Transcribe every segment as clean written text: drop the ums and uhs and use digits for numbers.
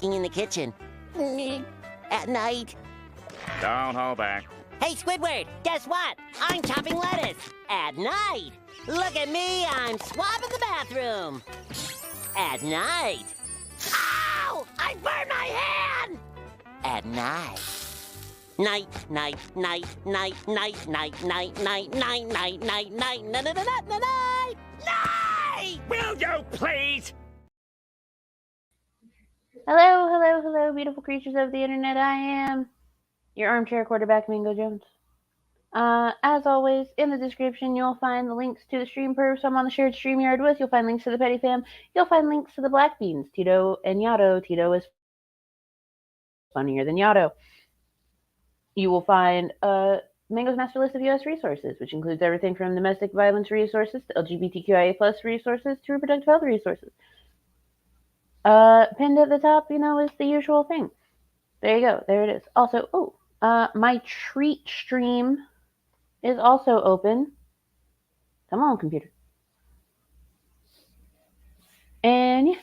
in the kitchen. At night. Don't hold back. Hey, Squidward, guess what? I'm chopping lettuce. At night. Look at me, I'm swabbing the bathroom. At night. Ow! I burned my hand! At night. Night, night, night, night, night, night, night, night, night, night, night, night, night, night, night, night! Will you please? Hello, hello, hello, beautiful creatures of the internet. I am your armchair quarterback, Mingo Jones. As always, in the description, you'll find the links to the stream pervs I'm on the shared StreamYard with. You'll find links to the Petty Fam. You'll find links to the Black Beans, Tito and Yato. Tito is funnier than Yato. You will find Mango's master list of U.S. resources, which includes everything from domestic violence resources to LGBTQIA+ resources to reproductive health resources. Pinned at the top, is the usual thing. There you go. There it is. Also, my treat stream is also open. Come on, computer. And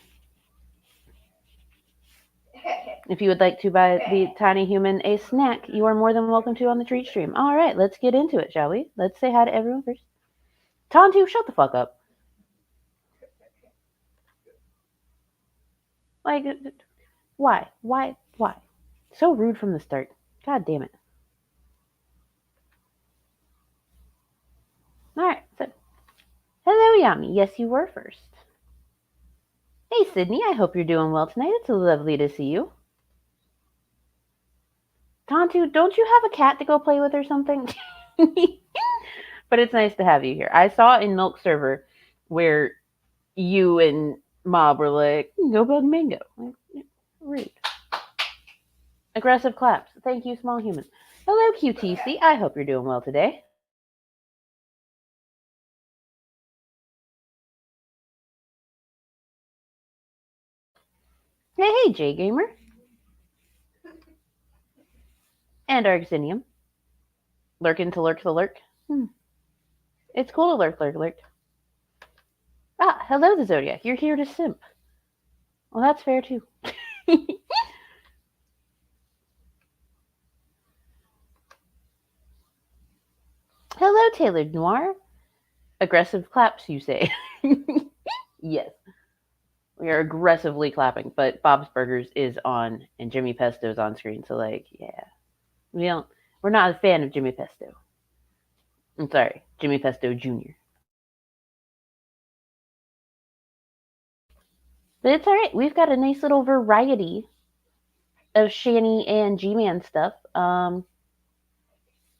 yeah. If you would like to buy the tiny human a snack, you are more than welcome to on the treat stream. All right, let's get into it, shall we? Let's say hi to everyone first. Tontu, shut the fuck up. Like, why? So rude from the start. God damn it. All right, so hello, Yami. Yes, you were first. Hey, Sydney. I hope you're doing well tonight. It's lovely to see you. Tontu, don't you have a cat to go play with or something? But it's nice to have you here. I saw in Milk Server where you and Mob were like, go bug Mango. Like, rude. Aggressive claps. Thank you, small human. Hello, QTC. I hope you're doing well today. Hey, J Gamer. And Arxinium. Lurking to lurk the lurk. It's cool to lurk. Ah, hello, the Zodiac. You're here to simp. Well, that's fair, too. Hello, Tailored Noir. Aggressive claps, you say. Yes. We are aggressively clapping, but Bob's Burgers is on and Jimmy Pesto's on screen, so yeah. We're not a fan of Jimmy Pesto. I'm sorry, Jimmy Pesto Jr. But it's alright. We've got a nice little variety of Shanny and G-Man stuff.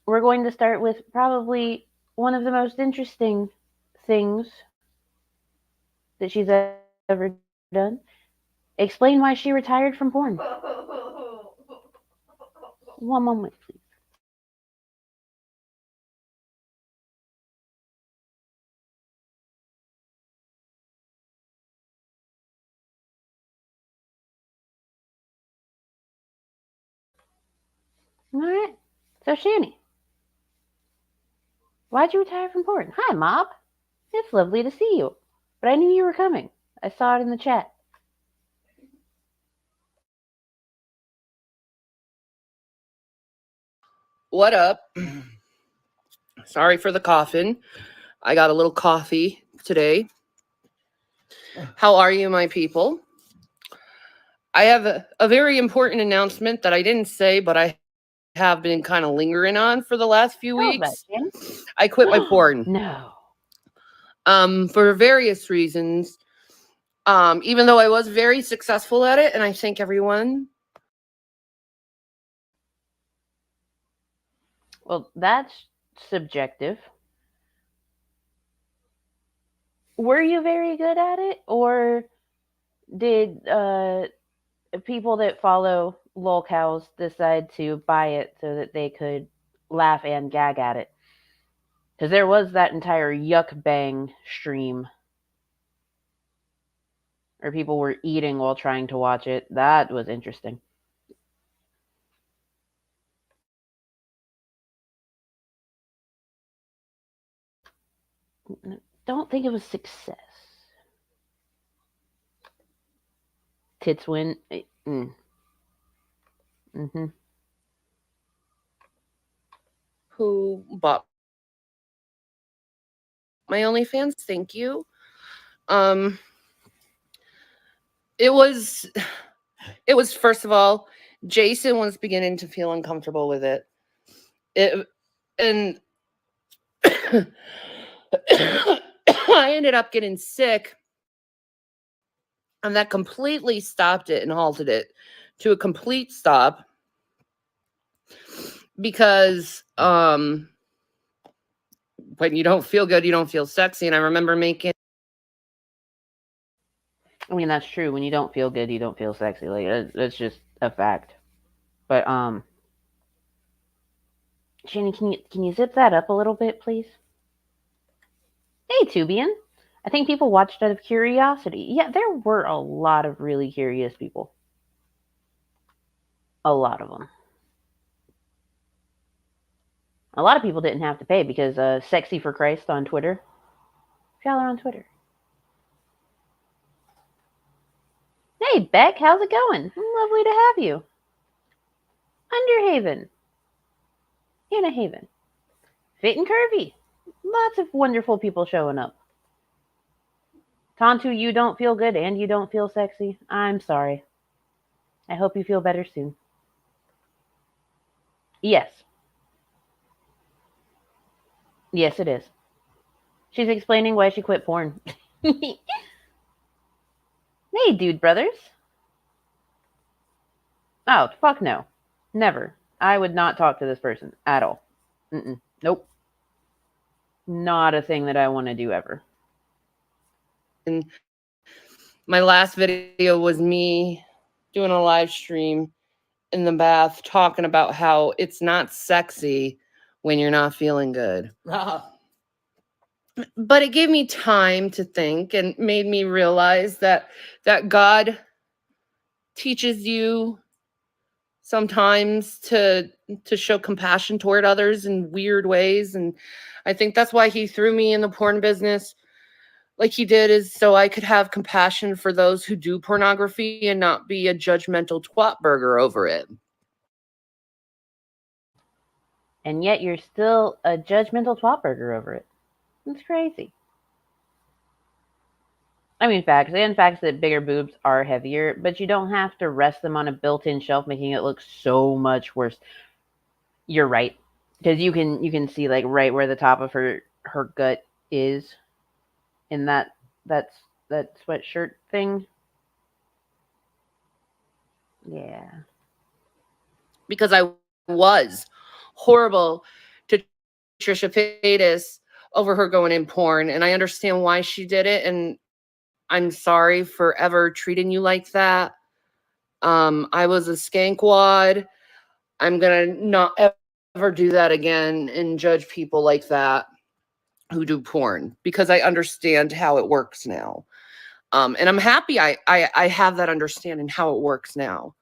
We're going to start with probably one of the most interesting things that she's ever done. Explain why she retired from porn. One moment, please. All right. So, Shanny, why'd you retire from porn? Hi, Mob. It's lovely to see you. But I knew you were coming. I saw it in the chat. What up? Sorry for the coughing. I got a little coffee today. How are you, my people? I have a very important announcement that I didn't say, but I have been kind of lingering on for the last few weeks. I quit my porn. No. For various reasons. Even though I was very successful at it, and I thank everyone. Well, that's subjective. Were you very good at it, or did people that follow lolcows decide to buy it so that they could laugh and gag at it? Because there was that entire yuck bang stream where people were eating while trying to watch it. That was interesting. Don't think it was success. tits win. Who bought my OnlyFans? Thank you. It was first of all, Jason was beginning to feel uncomfortable with it. And I ended up getting sick, and that completely stopped it and halted it to a complete stop because when you don't feel good, you don't feel sexy. And I remember making that's true. When you don't feel good, you don't feel sexy. Like, that's just a fact. But Shanny, can you zip that up a little bit, please? Hey, Tubian. I think people watched out of curiosity. Yeah, there were a lot of really curious people. A lot of them. A lot of people didn't have to pay because Sexy for Christ on Twitter. Follow her on Twitter. Hey, Beck, how's it going? Lovely to have you. Underhaven. Anna Haven. Fit and Curvy. Lots of wonderful people showing up. Tontu, you don't feel good and you don't feel sexy. I'm sorry. I hope you feel better soon. Yes. Yes, it is. She's explaining why she quit porn. Hey, dude brothers. Oh, fuck no. Never. I would not talk to this person at all. Nope. Not a thing that I want to do ever. And my last video was me doing a live stream in the bath talking about how it's not sexy when you're not feeling good. But it gave me time to think and made me realize that God teaches you sometimes to show compassion toward others in weird ways. And I think that's why he threw me in the porn business like he did, is so I could have compassion for those who do pornography and not be a judgmental twat burger over it. And yet you're still a judgmental twat burger over it. It's crazy. I mean, facts that bigger boobs are heavier, but you don't have to rest them on a built-in shelf, making it look so much worse. You're right, because you can see like right where the top of her gut is, in that sweatshirt thing. Yeah. Because I was horrible to Trisha Paytas over her going in porn, and I understand why she did it, and I'm sorry for ever treating you like that. I was a skankwad. I'm gonna not ever do that again and judge people like that who do porn, because I understand how it works now. And I'm happy I have that understanding how it works now.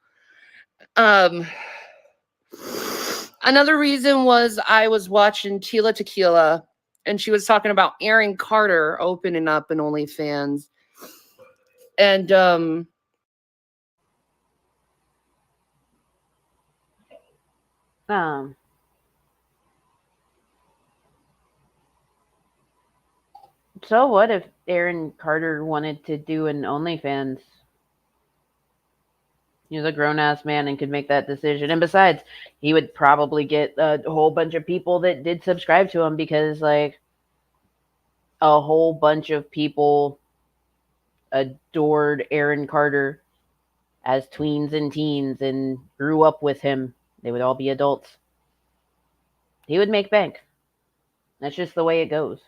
Another reason was I was watching Tila Tequila, and she was talking about Aaron Carter opening up an OnlyFans. And so what if Aaron Carter wanted to do an OnlyFans? He was a grown-ass man and could make that decision. And besides, he would probably get a whole bunch of people that did subscribe to him, because like a whole bunch of people adored Aaron Carter as tweens and teens and grew up with him. They would all be adults. He would make bank. That's just the way it goes.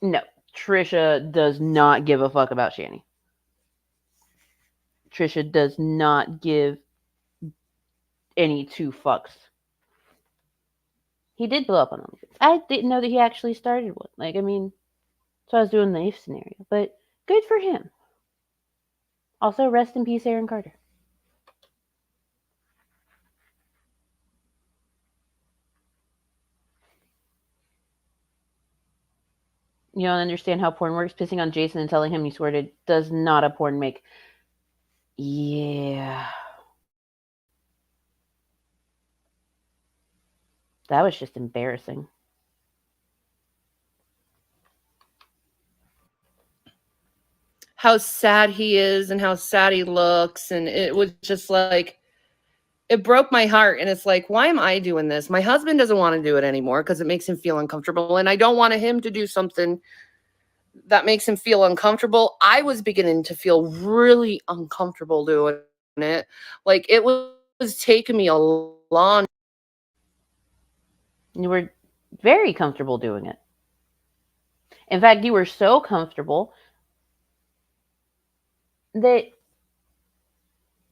No, Trisha does not give a fuck about Shanny. Trisha does not give any two fucks. He did blow up on OnlyFans. I didn't know that he actually started one. Like, I mean, so I was doing the if scenario. But good for him. Also, rest in peace, Aaron Carter. You don't understand how porn works. Pissing on Jason and telling him you squirted does not a porn make. Yeah. That was just embarrassing. How sad he is and how sad he looks. And it was just like, it broke my heart. And it's like, why am I doing this? My husband doesn't want to do it anymore because it makes him feel uncomfortable. And I don't want him to do something that makes him feel uncomfortable. I was beginning to feel really uncomfortable doing it. Like it was taking me a long. You were very comfortable doing it. In fact, you were so comfortable that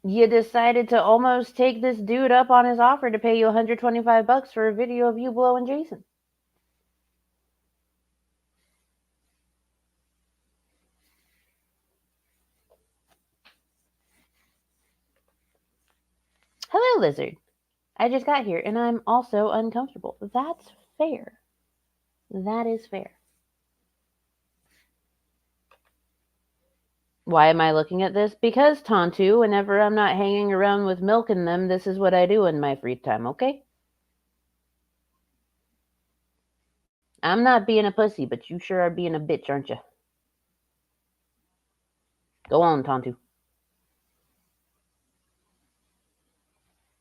you decided to almost take this dude up on his offer to pay you $125 for a video of you blowing Jason. Hello, Lizard. I just got here and I'm also uncomfortable. That's fair. That is fair. Why am I looking at this? Because, Tontu, whenever I'm not hanging around with milking them, this is what I do in my free time, okay? I'm not being a pussy, but you sure are being a bitch, aren't you? Go on, Tontu.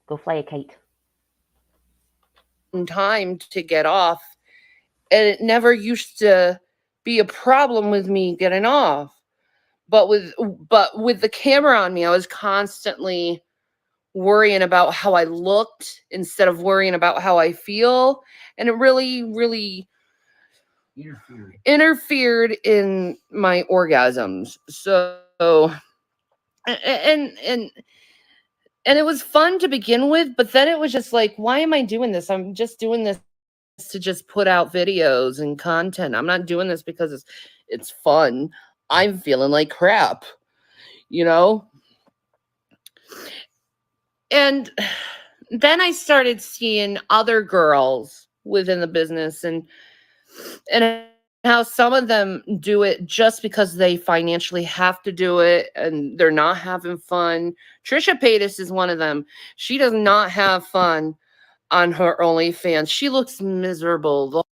Go fly a kite. Time to get off. And it never used to be a problem with me getting off. But with the camera on me, I was constantly worrying about how I looked instead of worrying about how I feel. And it really, really interfered in my orgasms. So and it was fun to begin with, but then it was just like, why am I doing this? I'm just doing this to just put out videos and content. I'm not doing this because it's fun. I'm feeling like crap, you know? And then I started seeing other girls within the business and how some of them do it just because they financially have to do it and they're not having fun. Trisha Paytas is one of them. She does not have fun on her OnlyFans. She looks miserable.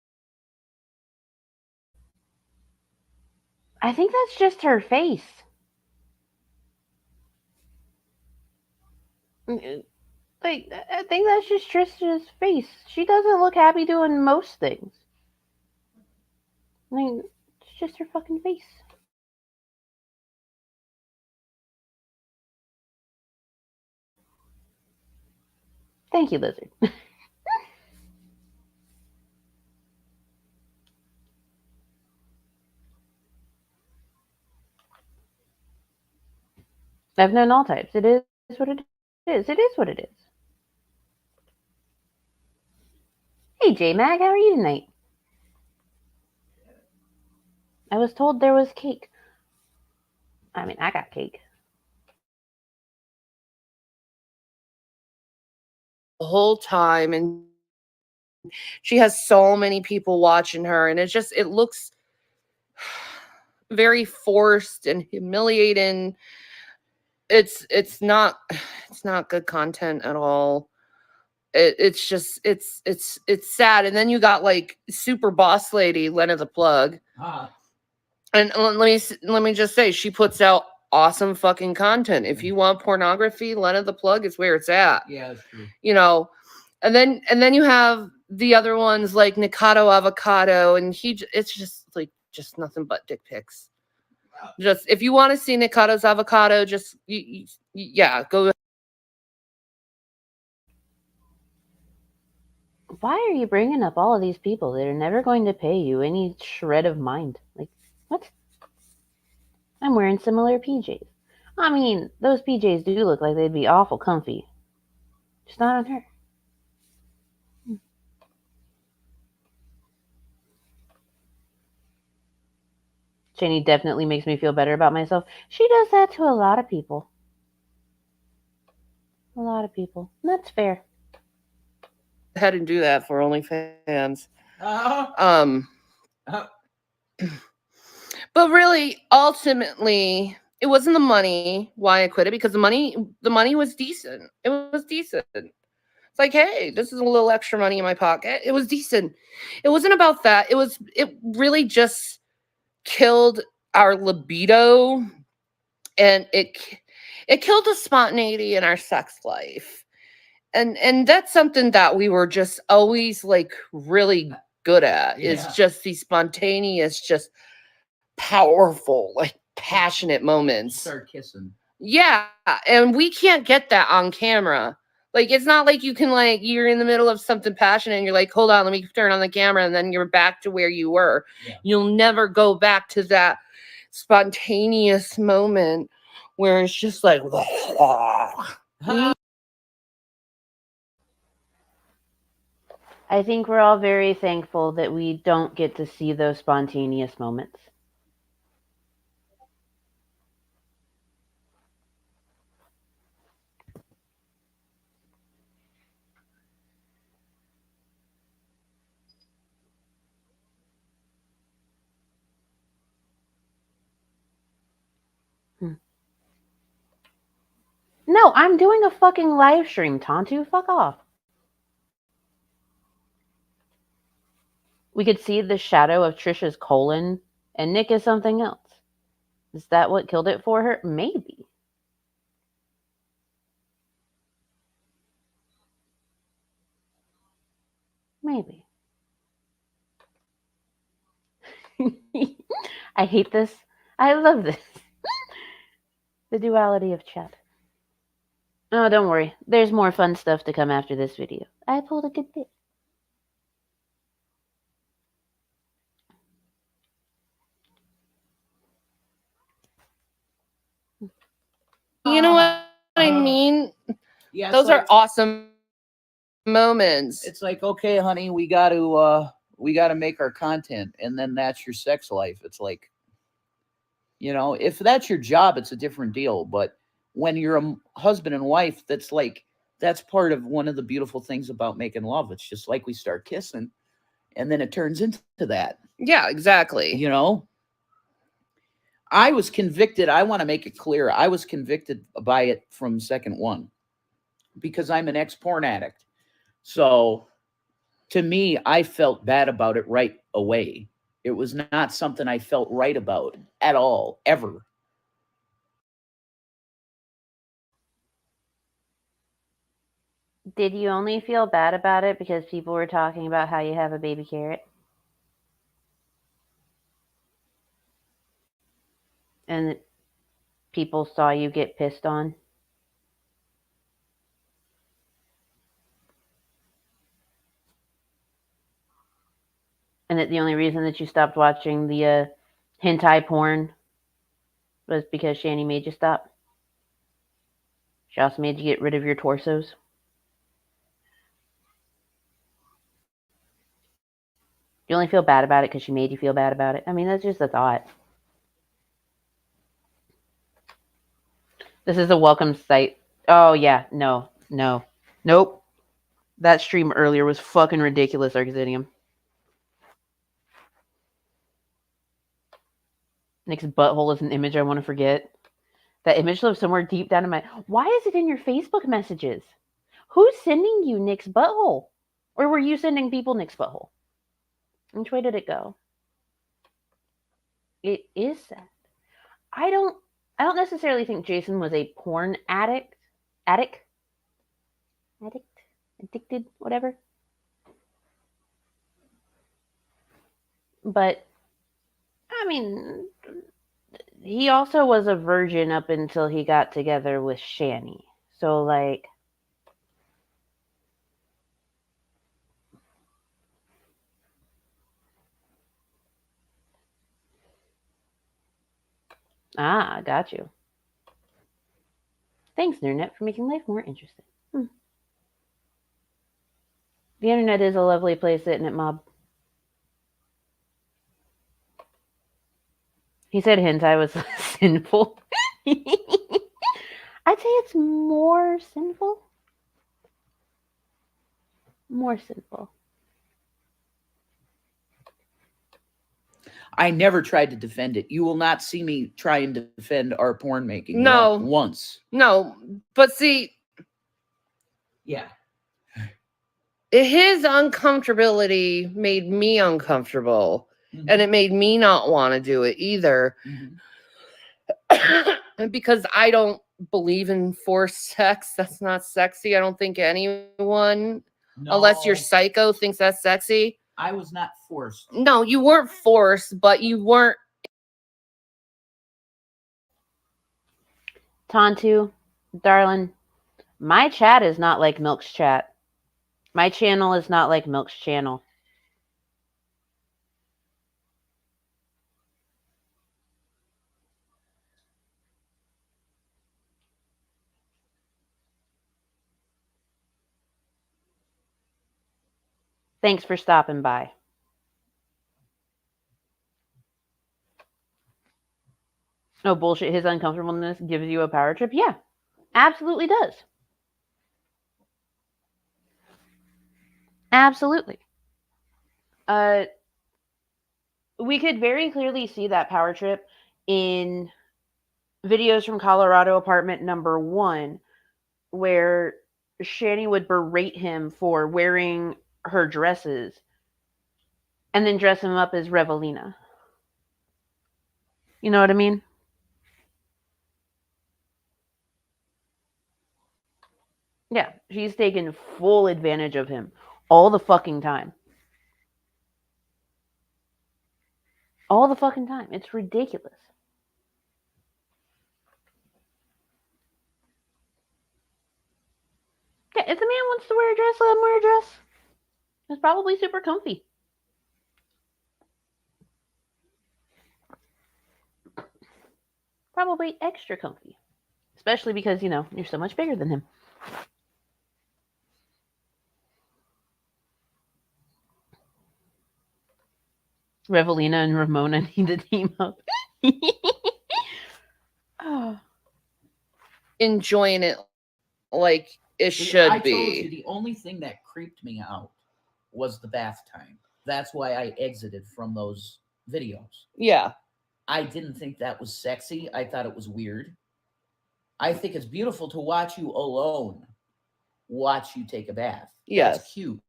I think that's just her face. Like, I think that's just Trista's face. She doesn't look happy doing most things. I mean, it's just her fucking face. Thank you, Lizard. I've known all types. It is what it is. It is what it is. Hey, J-Mag, how are you tonight? I was told there was cake. I mean, I got cake. The whole time, and she has so many people watching her, and it looks very forced and humiliating. It's not good content at all. It's just it's sad. And then you got like super boss lady Lena the Plug. And let me just say, she puts out awesome fucking content. If you want pornography, Lena the Plug is where it's at. Yeah, that's true. You know, and then you have the other ones like Nikado Avocado, and it's just like just nothing but dick pics. Just if you want to see Nikado's Avocado, just yeah, go. Why are you bringing up all of these people that are never going to pay you any shred of mind? Like, what? I'm wearing similar PJs. I mean, those PJs do look like they'd be awful comfy. Just not on her. Shanny definitely makes me feel better about myself. She does that to a lot of people. A lot of people. That's fair. Ahead and do that for OnlyFans. But really, ultimately, it wasn't the money why I quit it, because the money was decent. It was decent. It's like, hey, this is a little extra money in my pocket. It was decent. It wasn't about that. It really just killed our libido, and it killed the spontaneity in our sex life. And that's something that we were just always like really good at, is just these spontaneous, just powerful, like passionate moments. Start kissing. Yeah, and we can't get that on camera. Like, it's not like you can, like, you're in the middle of something passionate and you're like, hold on, let me turn on the camera, and then you're back to where you were. Yeah. You'll never go back to that spontaneous moment where it's just like, I think we're all very thankful that we don't get to see those spontaneous moments. No, I'm doing a fucking live stream, Tontu. Fuck off. We could see the shadow of Trisha's colon, and Nick is something else. Is that what killed it for her? Maybe. Maybe. I hate this. I love this. The duality of chat. Oh, don't worry. There's more fun stuff to come after this video. I pulled a good bit. you know what I mean? Yeah, Those are awesome moments. It's like, okay, honey, we got to make our content, and then that's your sex life. It's like, you know, if that's your job, it's a different deal. But when you're a husband and wife, that's part of one of the beautiful things about making love. It's just like we start kissing, and then it turns into that. Yeah, exactly. You know, I was convicted. I want to make it clear. I was convicted by it from second one, because I'm an ex-porn addict. So to me, I felt bad about it right away. It was not something I felt right about at all, ever. Did you only feel bad about it because people were talking about how you have a baby carrot? And people saw you get pissed on? And that the only reason that you stopped watching the hentai porn was because Shanny made you stop? She also made you get rid of your torsos? You only feel bad about it because she made you feel bad about it? I mean, that's just a thought. This is a welcome site. Oh, yeah. No. Nope. That stream earlier was fucking ridiculous, Arcadium. Nick's butthole is an image I want to forget. That image lives somewhere deep down in my... Why is it in your Facebook messages? Who's sending you Nick's butthole? Or were you sending people Nick's butthole? Which way did it go? It is sad. I don't necessarily think Jason was a porn addict. Addicted, whatever. But, I mean, he also was a virgin up until he got together with Shanny. So, like... Ah, got you. Thanks, Internet, for making life more interesting. The Internet is a lovely place, isn't it, Mob? He said hentai was sinful. I'd say it's more sinful. More sinful. I never tried to defend it. You will not see me try and defend our porn making. No. Once. No, but see, Yeah. his uncomfortability made me uncomfortable, and it made me not want to do it either. Because I don't believe in forced sex. That's not sexy. I don't think anyone, unless you're psycho, thinks that's sexy. I was not forced. No, you weren't forced, but you weren't. Tontu, darling, my chat is not like Milk's chat. My channel is not like Milk's channel. Thanks for stopping by. Oh, bullshit. His uncomfortableness gives you a power trip? Yeah, absolutely does. Absolutely. We could very clearly see that power trip in videos from Colorado apartment number 1, where Shanny would berate him for wearing her dresses and then dress him up as Revelina. You know what I mean? Yeah, she's taken full advantage of him all the fucking time. All the fucking time. It's ridiculous. Yeah, if the man wants to wear a dress, let him wear a dress. It's probably super comfy. Probably extra comfy. Especially because, you're so much bigger than him. Revelina and Ramona need to team up. Oh. Enjoying it like it should I told be. you the only thing that creeped me out was the bath time. That's why I exited from those videos. Yeah. I didn't think that was sexy. I thought it was weird. I think it's beautiful to watch you alone watch you take a bath. Yes. That's cute.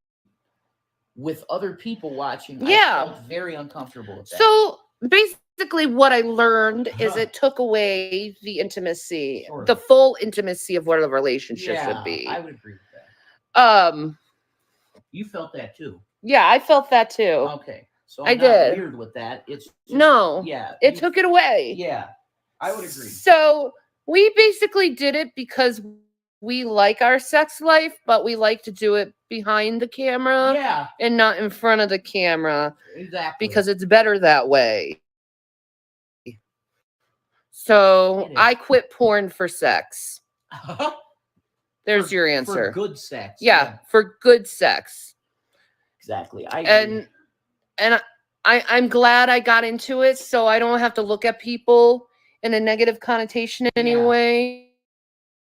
With other people watching, Yeah. I felt very uncomfortable with that. So basically what I learned is it took away the intimacy, Sort of. the full intimacy of what a relationship should be. I would agree with that. You felt that too. Yeah, I felt that too. Okay. So I I'm not did. weird with that. It's just, no. Yeah. It took it away. Yeah. I would agree. So we basically did it because we like our sex life, but we like to do it behind the camera. Yeah. And not in front of the camera. Exactly. Because it's better that way. So I quit porn for sex. There's your answer. For good sex. Yeah, for good sex. Exactly. I agree. And I'm glad I got into it so I don't have to look at people in a negative connotation anyway.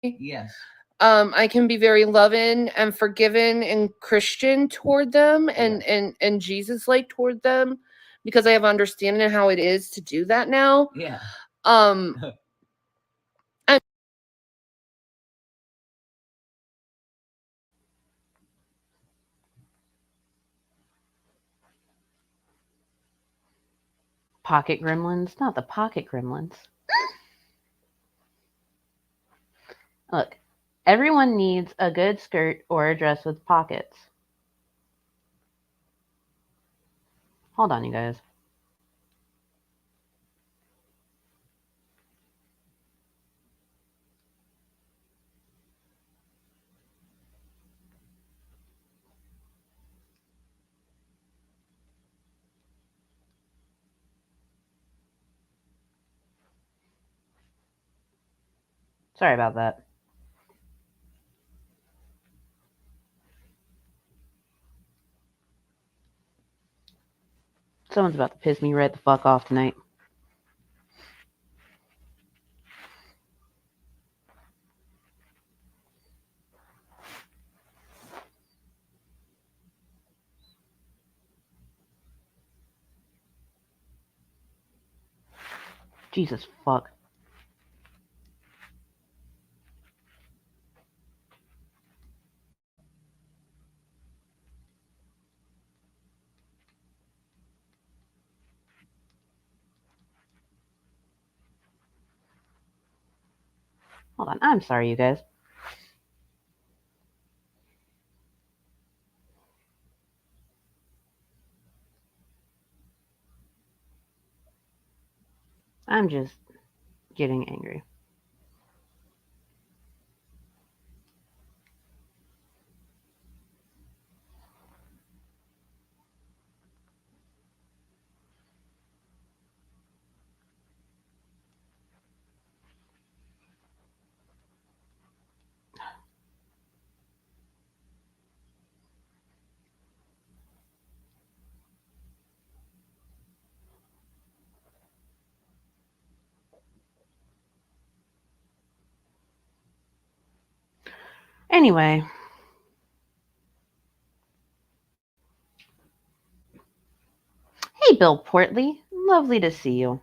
Yes. I can be very loving and forgiving and Christian toward them and Jesus-like toward them because I have understanding of how it is to do that now. Yeah. Pocket gremlins? Not the pocket gremlins. Look, everyone needs a good skirt or a dress with pockets. Hold on, you guys. Sorry about that. Someone's about to piss me right the fuck off tonight. Jesus fuck. Hold on. I'm sorry, you guys. I'm just getting angry. Anyway. Hey, Bill Portley. Lovely to see you.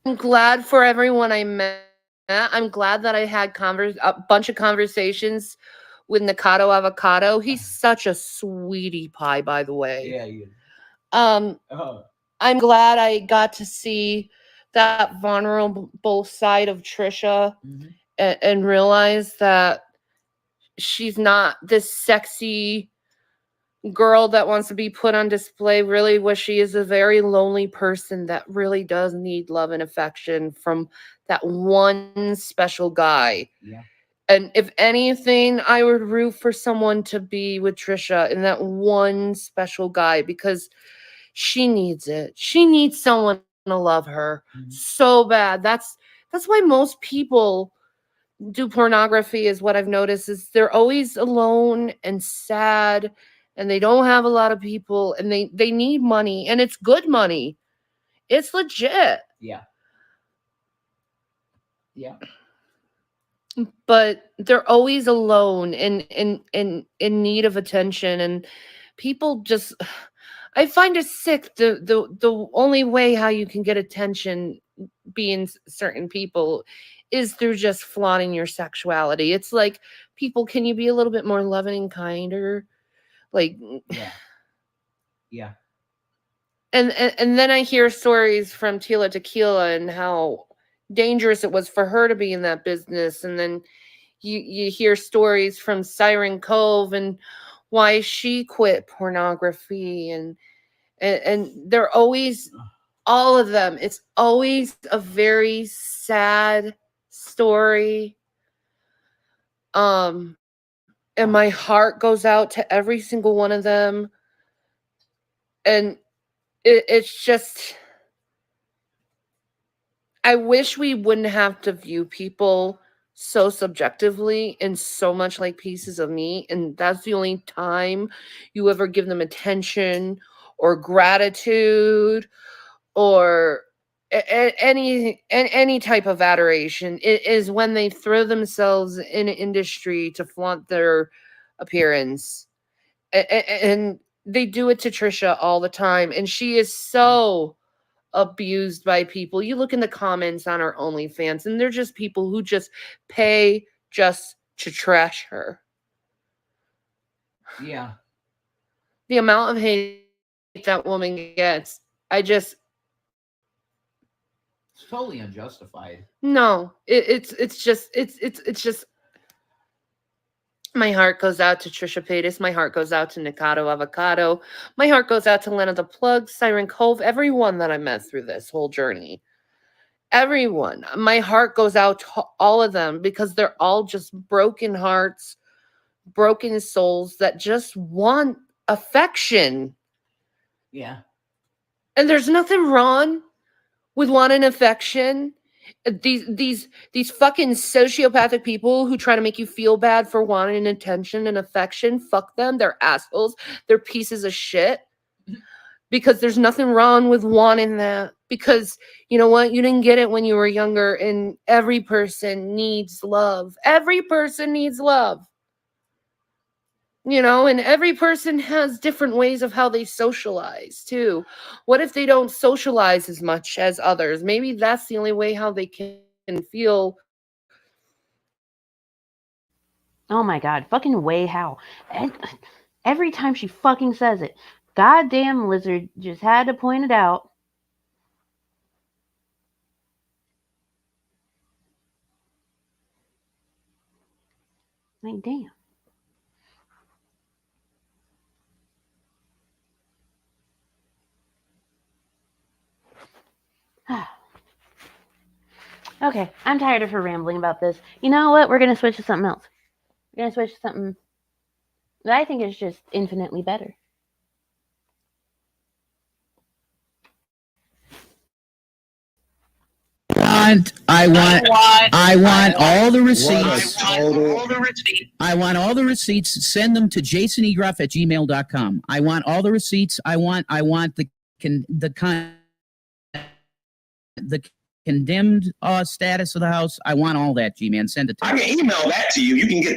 I'm glad for everyone I met. I'm glad that I had a bunch of conversations with Nikado Avocado. He's such a sweetie pie, by the way. Yeah, you. I'm glad I got to see that vulnerable side of Trisha Mhm. and realize that she's not this sexy girl that wants to be put on display. Really, what she is, a very lonely person that really does need love and affection from that one special guy. Yeah. And if anything, I would root for someone to be with Trisha and that one special guy, because she needs it. She needs someone to love her so bad. That's why most people do pornography, is what I've noticed, is they're always alone and sad, and they don't have a lot of people, and they need money, and it's good money. It's legit. Yeah. Yeah. But they're always alone and in need of attention, and people just, I find it sick. The only way how you can get attention being certain people is through just flaunting your sexuality. It's like, people, can you be a little bit more loving and kinder? Like, Yeah. Yeah. and then I hear stories from Tila Tequila and how dangerous it was for her to be in that business, and then you hear stories from Siren Cove and why she quit pornography, and they're always, all of them, it's always a very sad story. And my heart goes out to every single one of them, and it's just, I wish we wouldn't have to view people so subjectively and so much like pieces of meat, and that's the only time you ever give them attention or gratitude or any type of adoration. It is when they throw themselves in an industry to flaunt their appearance, and they do it to Trisha all the time, and she is so abused by people. You look in the comments on her OnlyFans, and they're just people who just pay just to trash her. Yeah. The amount of hate that woman gets, It's totally unjustified. no, it's just, my heart goes out to Trisha Paytas. My heart goes out to Nikado Avocado. My heart goes out to Lena the Plug, Siren Cove, everyone that I met through this whole journey. Everyone. My heart goes out to all of them, because they're all just broken hearts, broken souls that just want affection. Yeah. And there's nothing wrong with wanting affection. These fucking sociopathic people who try to make you feel bad for wanting attention and affection, fuck them. They're assholes. They're pieces of shit. Because there's nothing wrong with wanting that. Because you know what? You didn't get it when you were younger, and every person needs love. Every person needs love. You know, and every person has different ways of how they socialize too. What if they don't socialize as much as others? Maybe that's the only way how they can feel. Oh my god, fucking way how. Every time she fucking says it, goddamn lizard just had to point it out. Like, damn. Okay, I'm tired of her rambling about this. You know what? We're going to switch to something else. We're going to switch to something that I think is just infinitely better. I want all the receipts. I want all the receipts. Send them to jasonegruff@gmail.com. I want all the receipts. I want the condemned status of the house. I want all that, G-Man. Send it to me. I can email that to you. You can get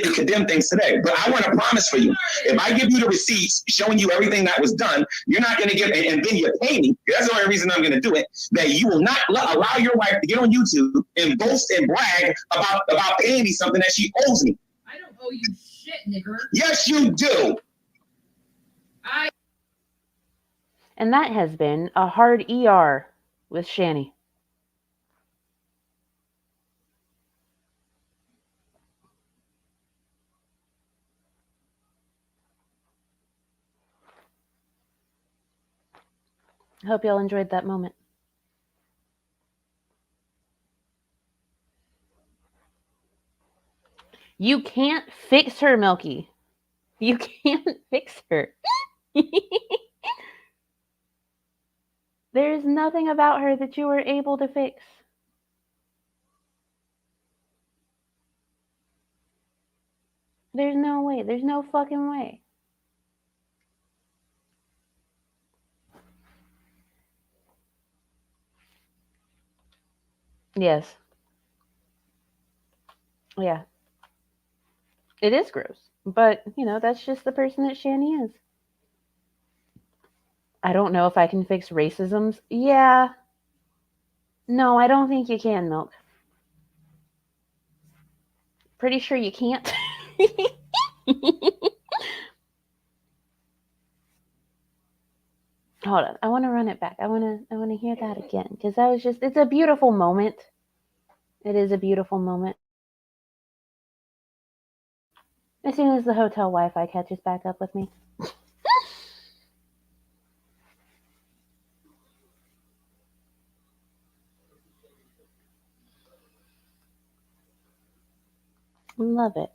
the condemned things today. But I want to promise for you, if I give you the receipts showing you everything that was done, you're not going to get it, and then you pay me. That's the only reason I'm going to do it. That you will not allow your wife to get on YouTube and boast and brag about paying me something that she owes me. I don't owe you shit, nigger. Yes, you do. And that has been a hard ER with Shanny. I hope y'all enjoyed that moment. You can't fix her, Milky. You can't fix her. There is nothing about her that you were able to fix. There's no way. There's no fucking way. Yes. Yeah. It is gross. But, you know, that's just the person that Shanny is. I don't know if I can fix racisms. Yeah. No, I don't think you can, Milk. Pretty sure you can't. Hold on. I want to run it back. I want to hear that again because that was just, it's a beautiful moment. It is a beautiful moment. As soon as the hotel Wi-Fi catches back up with me. Love it.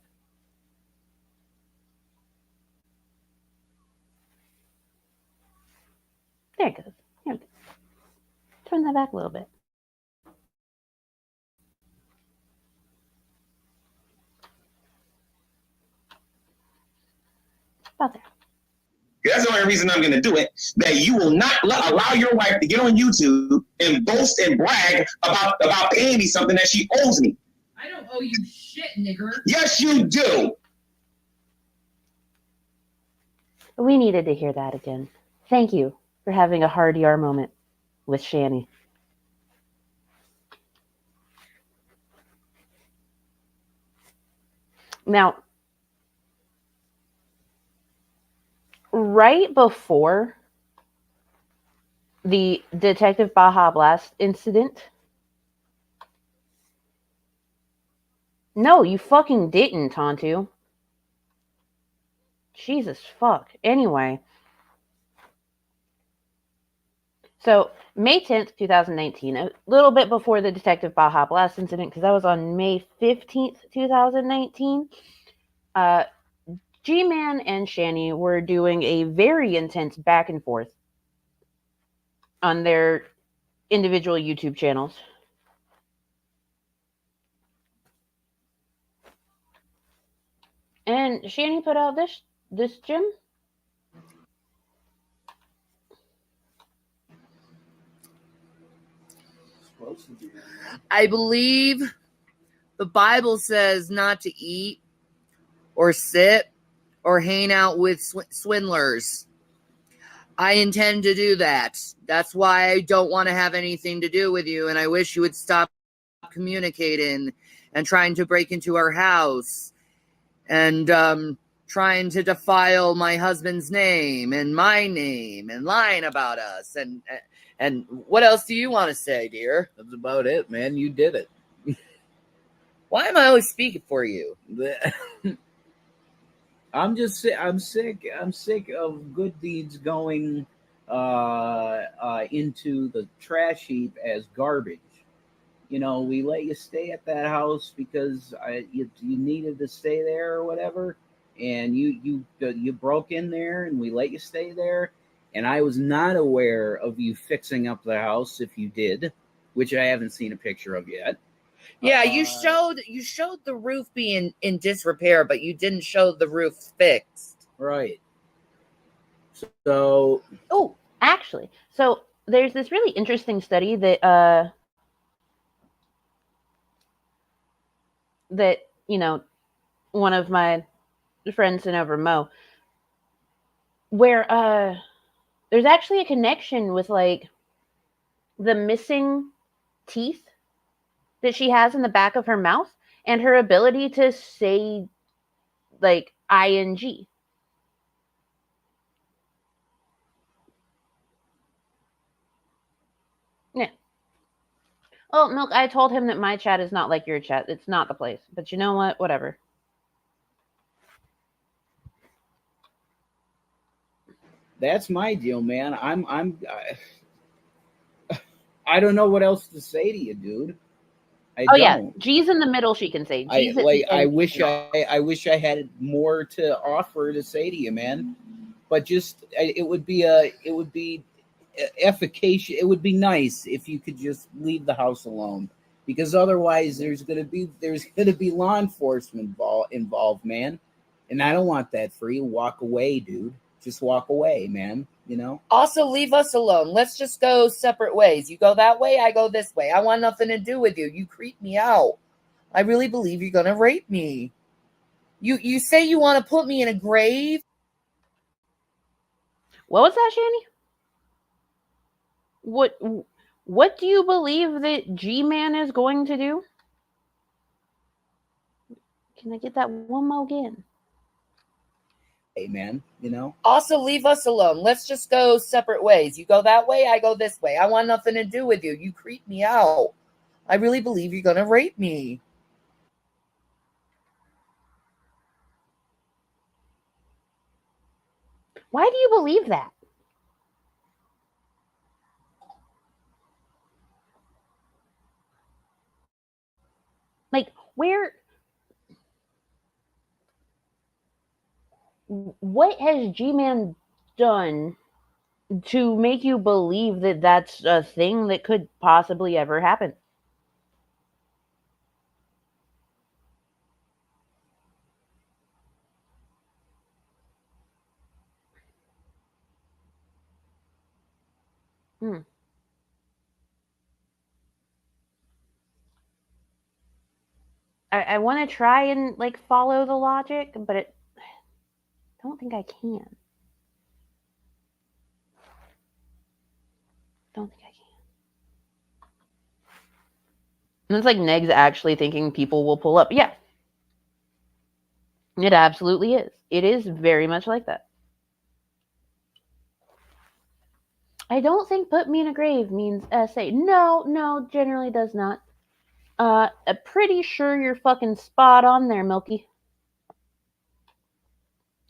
There it goes. Here it goes. Turn that back a little bit. About there. That's the only reason I'm going to do it. That you will not allow your wife to get on YouTube and boast and brag about paying me something that she owes me. I don't owe you shit, nigger. Yes, you do. We needed to hear that again. Thank you for having a hard ER moment with Shanny. Now, right before the Detective Baja Blast incident, no, you fucking didn't, Tontu. Jesus fuck. Anyway. So, May 10th, 2019, a little bit before the Detective Baja Blast incident, because that was on May 15th, 2019, G-Man and Shanny were doing a very intense back and forth on their individual YouTube channels. And Shanny put out this gem. I believe the Bible says not to eat or sit or hang out with swindlers. I intend to do that. That's why I don't want to have anything to do with you, and I wish you would stop communicating and trying to break into our house and trying to defile my husband's name and my name and lying about us. And what else do you want to say, dear? That's about it, man. You did it. Why am I always speaking for you? I'm just sick. I'm sick of good deeds going into the trash heap as garbage. We let you stay at that house because you needed to stay there or whatever, and you broke in there, and we let you stay there. And I was not aware of you fixing up the house if you did, which I haven't seen a picture of yet. Yeah, you showed the roof being in disrepair, but you didn't show the roof fixed. Right. So. Oh, actually, so there's this really interesting study that one of my friends sent over, Mo, where there's actually a connection with like the missing teeth that she has in the back of her mouth and her ability to say like ing. Yeah. Oh, Milk, I told him that my chat is not like your chat. It's not the place. But you know what? Whatever. That's my deal, man. I don't know what else to say to you, dude. I don't. Yeah, G's in the middle. She can say G's at the end. I wish I had more to offer to say to you, man. But just it would be efficacious. It would be nice if you could just leave the house alone, because otherwise there's gonna be law enforcement involved, man. And I don't want that for you. Walk away, dude. Just walk away, man. Also, leave us alone. Let's just go separate ways. You go that way, I go this way. I want nothing to do with you. You creep me out. I really believe you're gonna rape me. You say you want to put me in a grave? What was that, Shanny? What do you believe that G-Man is going to do? Can I get that one more again? Hey, man, Also, leave us alone. Let's just go separate ways. You go that way, I go this way. I want nothing to do with you. You creep me out. I really believe you're gonna rape me. Why do you believe that? Like, what has G-Man done to make you believe that that's a thing that could possibly ever happen? I want to try and like follow the logic, but I don't think I can. And it's like Neg's actually thinking people will pull up. Yeah. It absolutely is. It is very much like that. I don't think put me in a grave means SA. No, generally does not. I'm pretty sure you're fucking spot on there, Milky.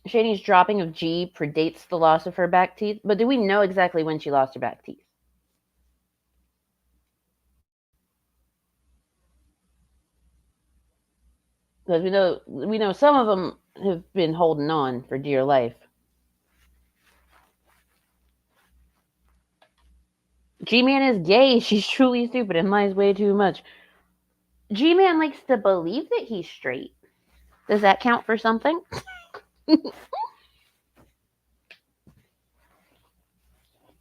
Shanny's dropping of G predates the loss of her back teeth, but do we know exactly when she lost her back teeth? Because we know some of them have been holding on for dear life. G-Man is gay. She's truly stupid and lies way too much. G-Man likes to believe that he's straight. Does that count for something?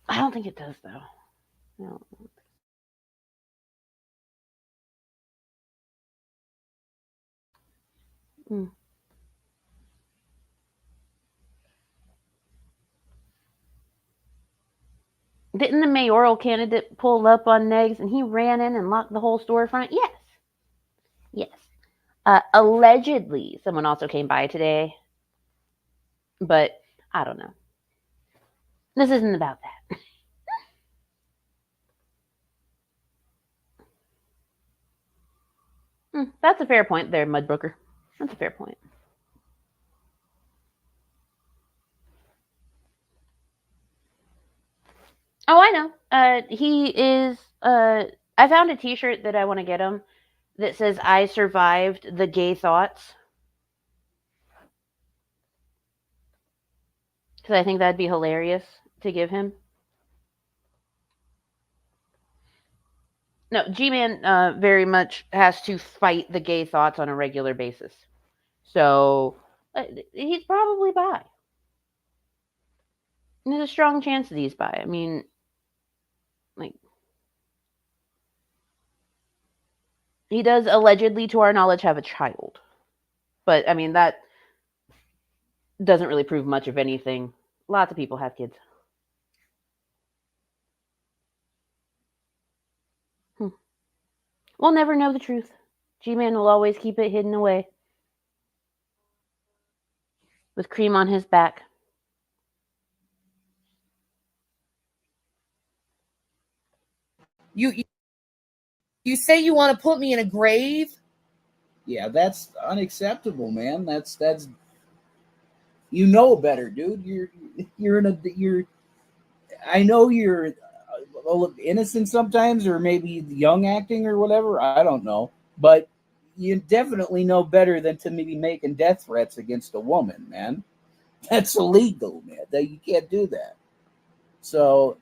I don't think it does, though. No. Didn't the mayoral candidate pull up on Negs and he ran in and locked the whole storefront? Yes. Yes. Allegedly, someone also came by today. But I don't know. This isn't about that. That's a fair point there, Mudbrooker. That's a fair point. Oh, I know. He is. I found a T-shirt that I want to get him that says "I survived the gay thoughts," because I think that'd be hilarious to give him. No, G-Man very much has to fight the gay thoughts on a regular basis. So he's probably bi. There's a strong chance that he's bi. I mean, like, he does allegedly, to our knowledge, have a child. But, I mean, that doesn't really prove much of anything. Lots of people have kids. We'll never know the truth. G-Man will always keep it hidden away. With cream on his back. You say you want to put me in a grave? Yeah, that's unacceptable, man. That's you know better, dude. You're I know you're a little innocent sometimes, or maybe young acting or whatever. I don't know, but you definitely know better than to maybe making death threats against a woman, man. That's illegal, man. You can't do that. So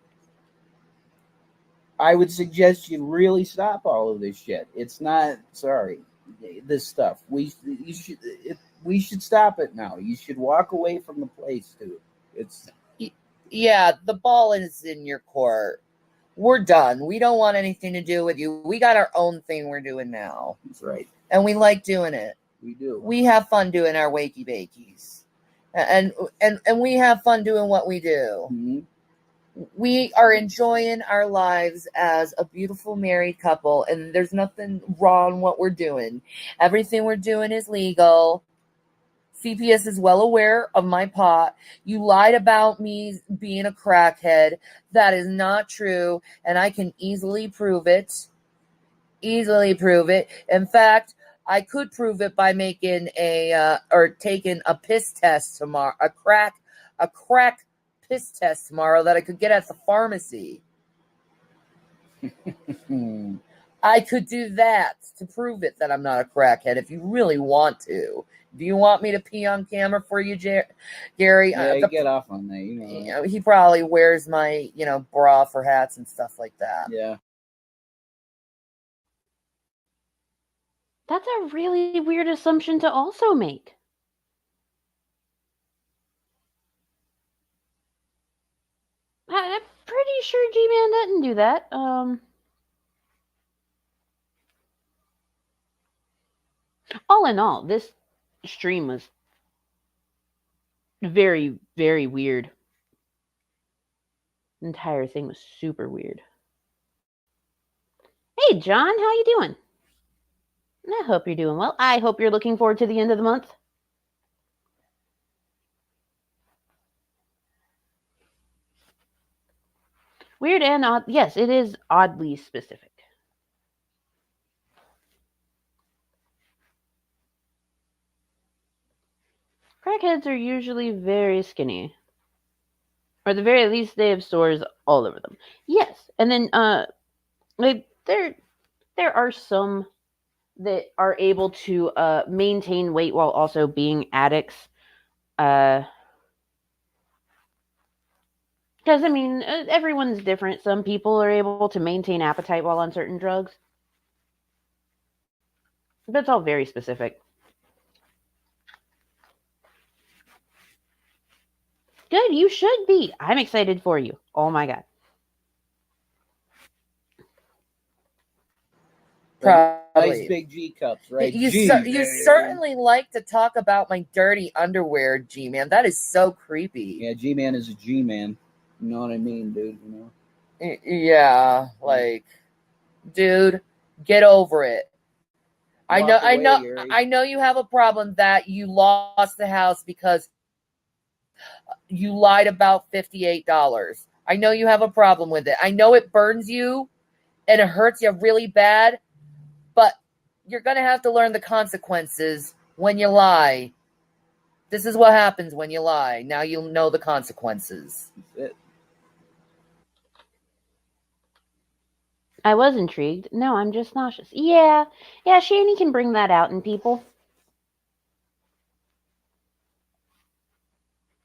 I would suggest you really stop all of this shit. It's not this stuff. We should stop it now. You should walk away from the place, dude. Yeah, the ball is in your court. We're done. We don't want anything to do with you. We got our own thing we're doing now. That's right. And we like doing it. We do. We have fun doing our wakey bakies. And we have fun doing what we do. Mm-hmm. We are enjoying our lives as a beautiful married couple, and there's nothing wrong what we're doing. Everything we're doing is legal. CPS is well aware of my pot. You lied about me being a crackhead. That is not true, and I can easily prove it. In fact, I could prove it by making taking a piss test tomorrow, a crack piss test tomorrow that I could get at the pharmacy. I could do that to prove it that I'm not a crackhead if you really want to. Do you want me to pee on camera for you, Gary? Yeah, get off on that. You know, he probably wears my, bra for hats and stuff like that. Yeah. That's a really weird assumption to also make. I'm pretty sure G-Man didn't do that. All in all, this stream was very, very weird. The entire thing was super weird. Hey, John, how you doing? I hope you're doing well. I hope you're looking forward to the end of the month. Weird and odd. Yes, it is oddly specific. Crackheads are usually very skinny. Or at the very least, they have sores all over them. Yes, and then there are some that are able to maintain weight while also being addicts. Because, I mean, everyone's different. Some people are able to maintain appetite while on certain drugs. But it's all very specific. Good, you should be. I'm excited for you. Oh my god. Nice big G cups, right? You certainly like to talk about my dirty underwear, G-Man. That is so creepy. Yeah, G-Man is a G-Man. You know what I mean, dude? You know. Yeah, like, dude, get over it. Walk away, Gary. I know you have a problem that you lost the house because you lied about $58. I know you have a problem with it. I know it burns you and it hurts you really bad, but you're going to have to learn the consequences when you lie. This is what happens when you lie. Now you'll know the consequences. I was intrigued. No, I'm just nauseous. Yeah, Shanny can bring that out in people.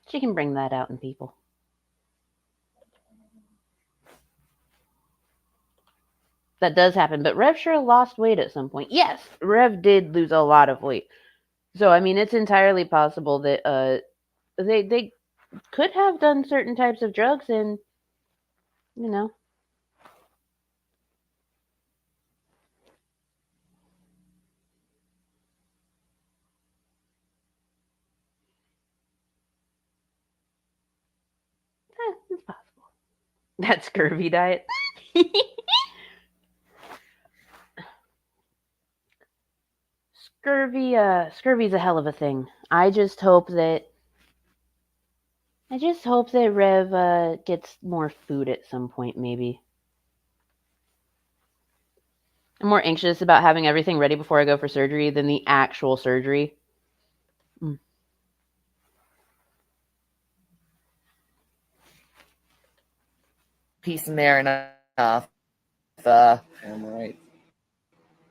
She can bring that out in people. That does happen, but Rev sure lost weight at some point. Yes, Rev did lose a lot of weight. So, I mean, it's entirely possible that they could have done certain types of drugs and, you know. It's possible. That scurvy diet. Scurvy's a hell of a thing. I just hope that Rev gets more food at some point, maybe. I'm more anxious about having everything ready before I go for surgery than the actual surgery. Peace and there enough. I'm right.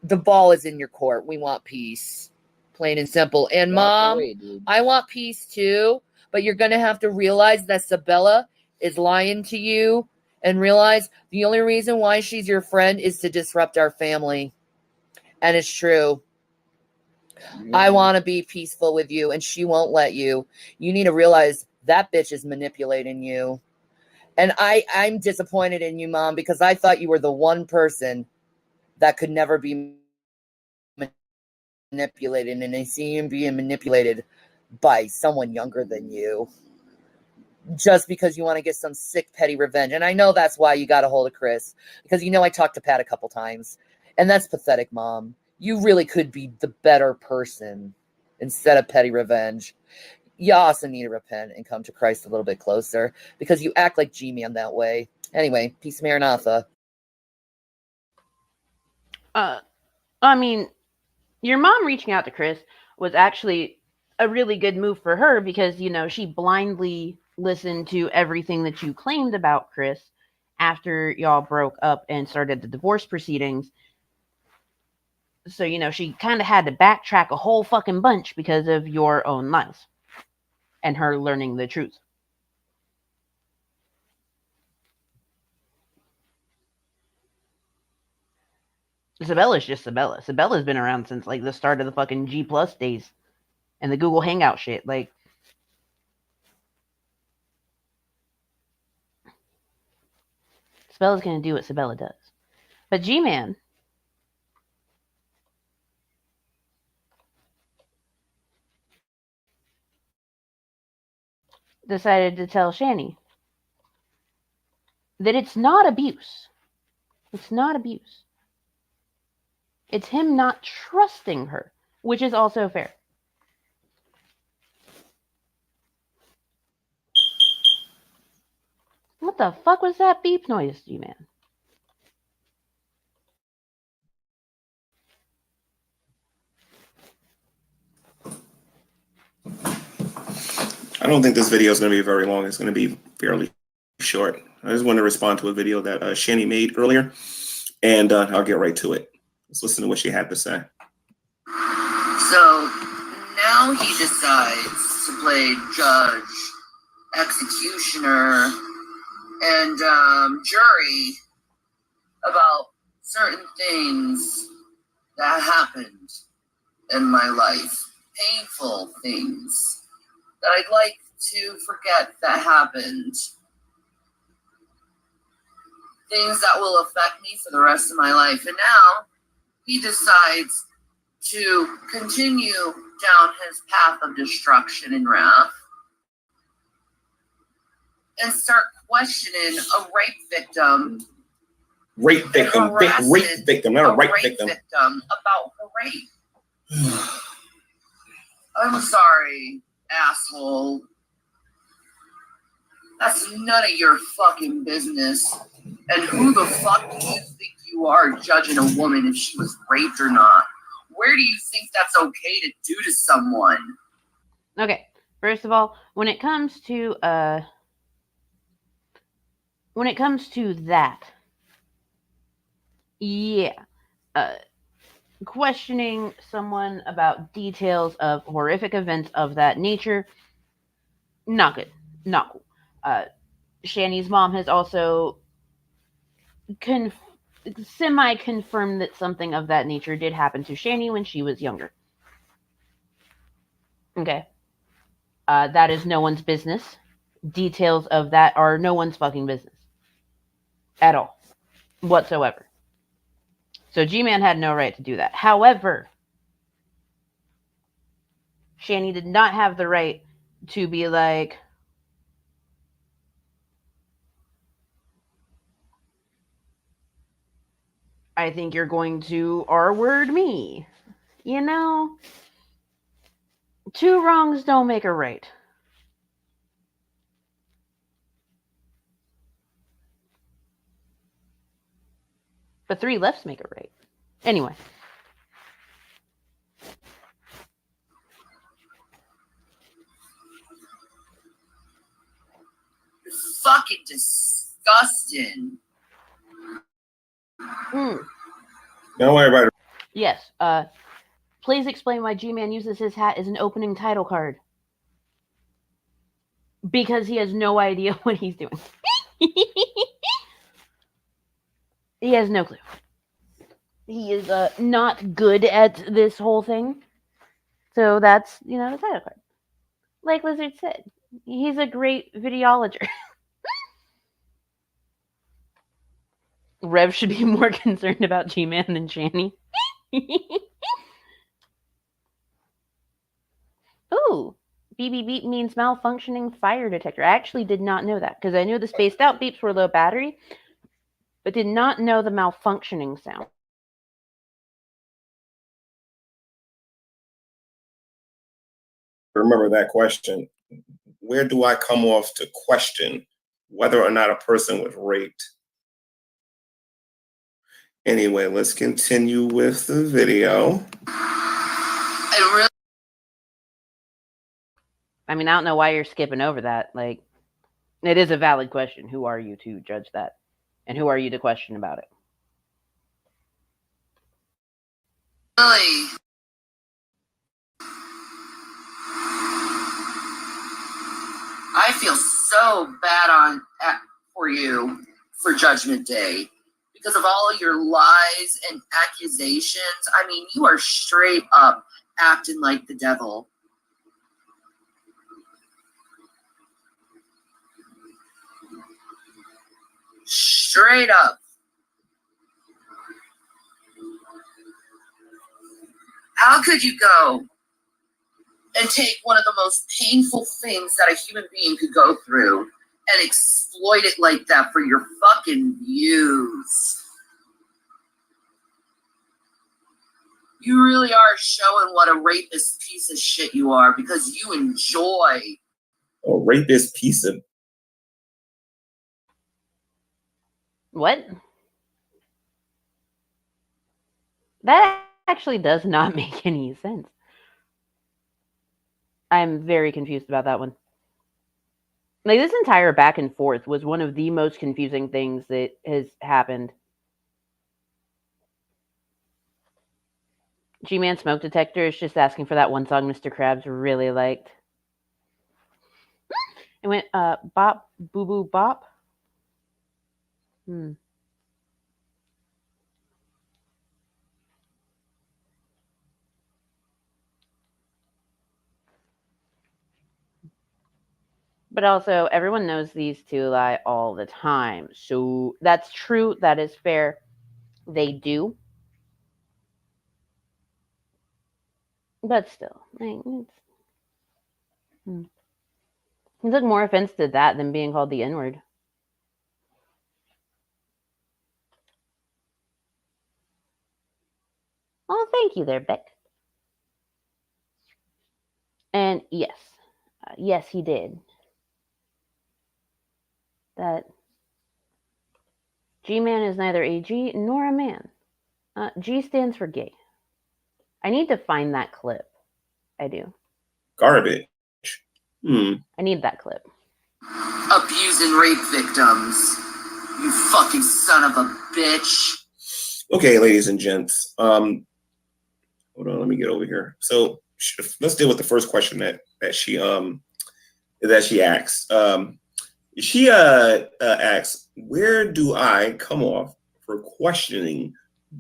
The ball is in your court. We want peace. Plain and simple. And Walk Mom, away, dude. I want peace too, but you're going to have to realize that Sabella is lying to you and realize the only reason why she's your friend is to disrupt our family. And it's true. Yeah. I want to be peaceful with you, and she won't let you. You need to realize that bitch is manipulating you. And I'm disappointed in you, Mom, because I thought you were the one person that could never be manipulated, and I see you being manipulated by someone younger than you just because you want to get some sick petty revenge. And I know that's why you got a hold of Chris, because I talked to Pat a couple times, and that's pathetic, Mom. You really could be the better person instead of petty revenge. You also need to repent and come to Christ a little bit closer, because you act like G-Man that way. Anyway, peace, Maranatha. I mean, your mom reaching out to Chris was actually a really good move for her because, she blindly listened to everything that you claimed about Chris after y'all broke up and started the divorce proceedings. So, she kind of had to backtrack a whole fucking bunch because of your own lies and her learning the truth. Sabella's just Sabella. Sabella's been around since like the start of the fucking G Plus days and the Google Hangout shit. Like, Sabella's gonna do what Sabella does. But G-Man decided to tell Shanny that it's not abuse. It's not abuse. It's him not trusting her, which is also fair. What the fuck was that beep noise, G-Man? I don't think this video is going to be very long. It's going to be fairly short. I just want to respond to a video that Shanny made earlier, and I'll get right to it. Let's listen to what she had to say. So now he decides to play judge, executioner, and jury about certain things that happened in my life. Painful things that I'd like to forget that happened. Things that will affect me for the rest of my life. And now he decides to continue down his path of destruction and wrath. and start questioning a rape victim. Rape victim, rape victim, not a rape victim. About her rape. I'm sorry, asshole. That's none of your fucking business. And who the fuck do you think you are judging a woman if she was raped or not? Where do you think that's okay to do to someone? Okay, first of all, when it comes to that, yeah, questioning someone about details of horrific events of that nature, not good, not cool. Shanny's mom has also semi-confirmed that something of that nature did happen to Shanny when she was younger. Okay. That is no one's business. Details of that are no one's fucking business. At all. Whatsoever. So G-Man had no right to do that. However, Shanny did not have the right to be like, I think you're going to R-word me. You know? Two wrongs don't make a right. But three lefts make a right. Anyway. It's fucking disgusting. Don't worry about it. Yes. Please explain why G-Man uses his hat as an opening title card. Because he has no idea what he's doing. He has no clue. He is not good at this whole thing. So that's, the title card. Like Lizard said, he's a great videologer. Rev should be more concerned about G-Man than Shanny. Ooh, beep beep beep means malfunctioning fire detector. I actually did not know that because I knew the spaced out beeps were low battery, but did not know the malfunctioning sound. Remember that question. Where do I come off to question whether or not a person was raped? Anyway, let's continue with the video. I mean, I don't know why you're skipping over that. Like, it is a valid question. Who are you to judge that? And who are you to question about it? Really? I feel so bad for you for Judgment Day because of all your lies and accusations. I mean, you are straight up acting like the devil. Straight up. How could you go and take one of the most painful things that a human being could go through and exploit it like that for your fucking views? You really are showing what a rapist piece of shit you are because you enjoy. A rapist piece of... What? That actually does not make any sense. I'm very confused about that one. Like, this entire back and forth was one of the most confusing things that has happened. G-Man Smoke Detector is just asking for that one song Mr. Krabs really liked. It went, bop, boo boo bop. But also, everyone knows these two lie all the time. So that's true. That is fair. They do. But still. He took more offense to that than being called the N-word. Oh, thank you there, Beck. And yes, yes, he did. That G-man is neither a G nor a man. G stands for gay. I need to find that clip. I do. Garbage. I need that clip. Abuse and rape victims. You fucking son of a bitch. Okay, ladies and gents. Hold on, let me get over here. So let's deal with the first question that she asks. She asks, where do I come off for questioning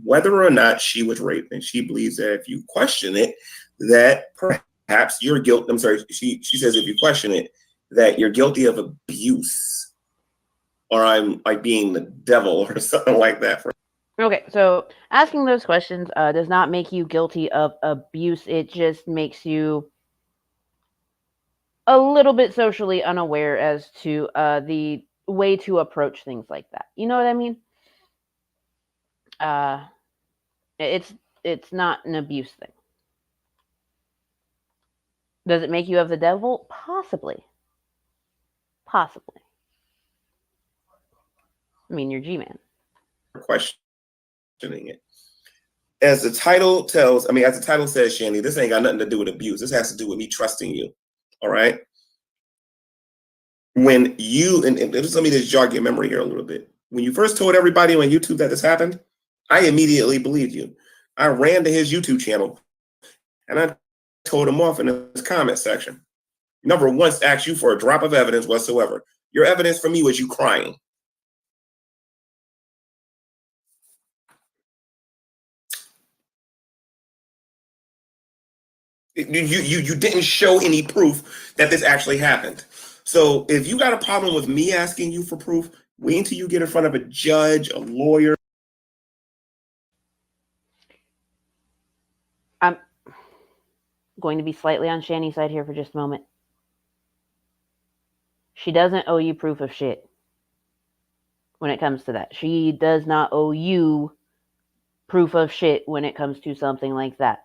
whether or not she was raped? And she believes that if you question it, that perhaps you're guilty. I'm sorry. She says if you question it, that you're guilty of abuse, or I'm like being the devil or something like that. Okay, so asking those questions does not make you guilty of abuse. It just makes you a little bit socially unaware as to the way to approach things like that. You know what I mean? It's not an abuse thing. Does it make you of the devil? Possibly. Possibly. I mean, you're G-man. Questioning it. As the title tells, as the title says, Shanny, this ain't got nothing to do with abuse. This has to do with me trusting you. All right. When you, and just let me just jog your memory here a little bit. When you first told everybody on YouTube that this happened, I immediately believed you. I ran to his YouTube channel and I told him off in his comment section. Never once asked you for a drop of evidence whatsoever. Your evidence for me was you crying. You didn't show any proof that this actually happened. So if you got a problem with me asking you for proof, wait until you get in front of a judge, a lawyer. I'm going to be slightly on Shanny's side here for just a moment. She doesn't owe you proof of shit when it comes to that. She does not owe you proof of shit when it comes to something like that.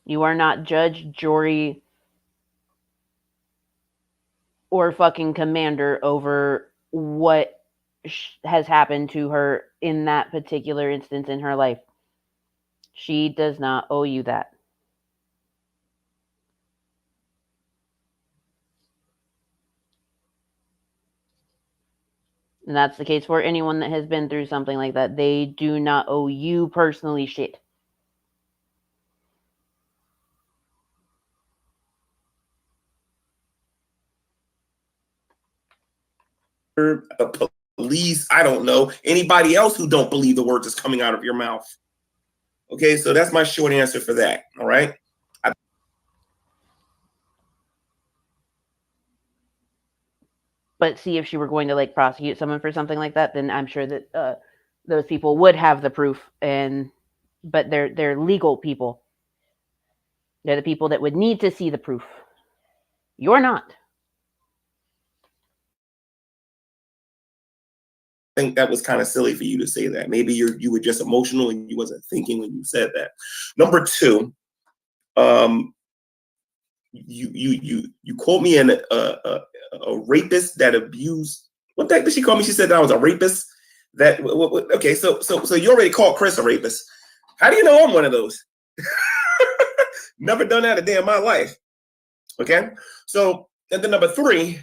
You are not judge, jury, or fucking commander over what has happened to her in that particular instance in her life. She does not owe you that. And that's the case for anyone that has been through something like that. They do not owe you personally shit. Police, I don't know, anybody else who don't believe the words that's coming out of your mouth. Okay, so that's my short answer for that. All right. But see, if she were going to like prosecute someone for something like that, then I'm sure that those people would have the proof. But they're legal people. They're the people that would need to see the proof. You're not. I think that was kind of silly for you to say that. Maybe you were just emotional and you wasn't thinking when you said that. Number two, you called me a rapist that abused. What the heck did she call me? She said that I was a rapist. Okay, so you already called Chris a rapist. How do you know I'm one of those? Never done that a day in my life. Okay, so and then number three.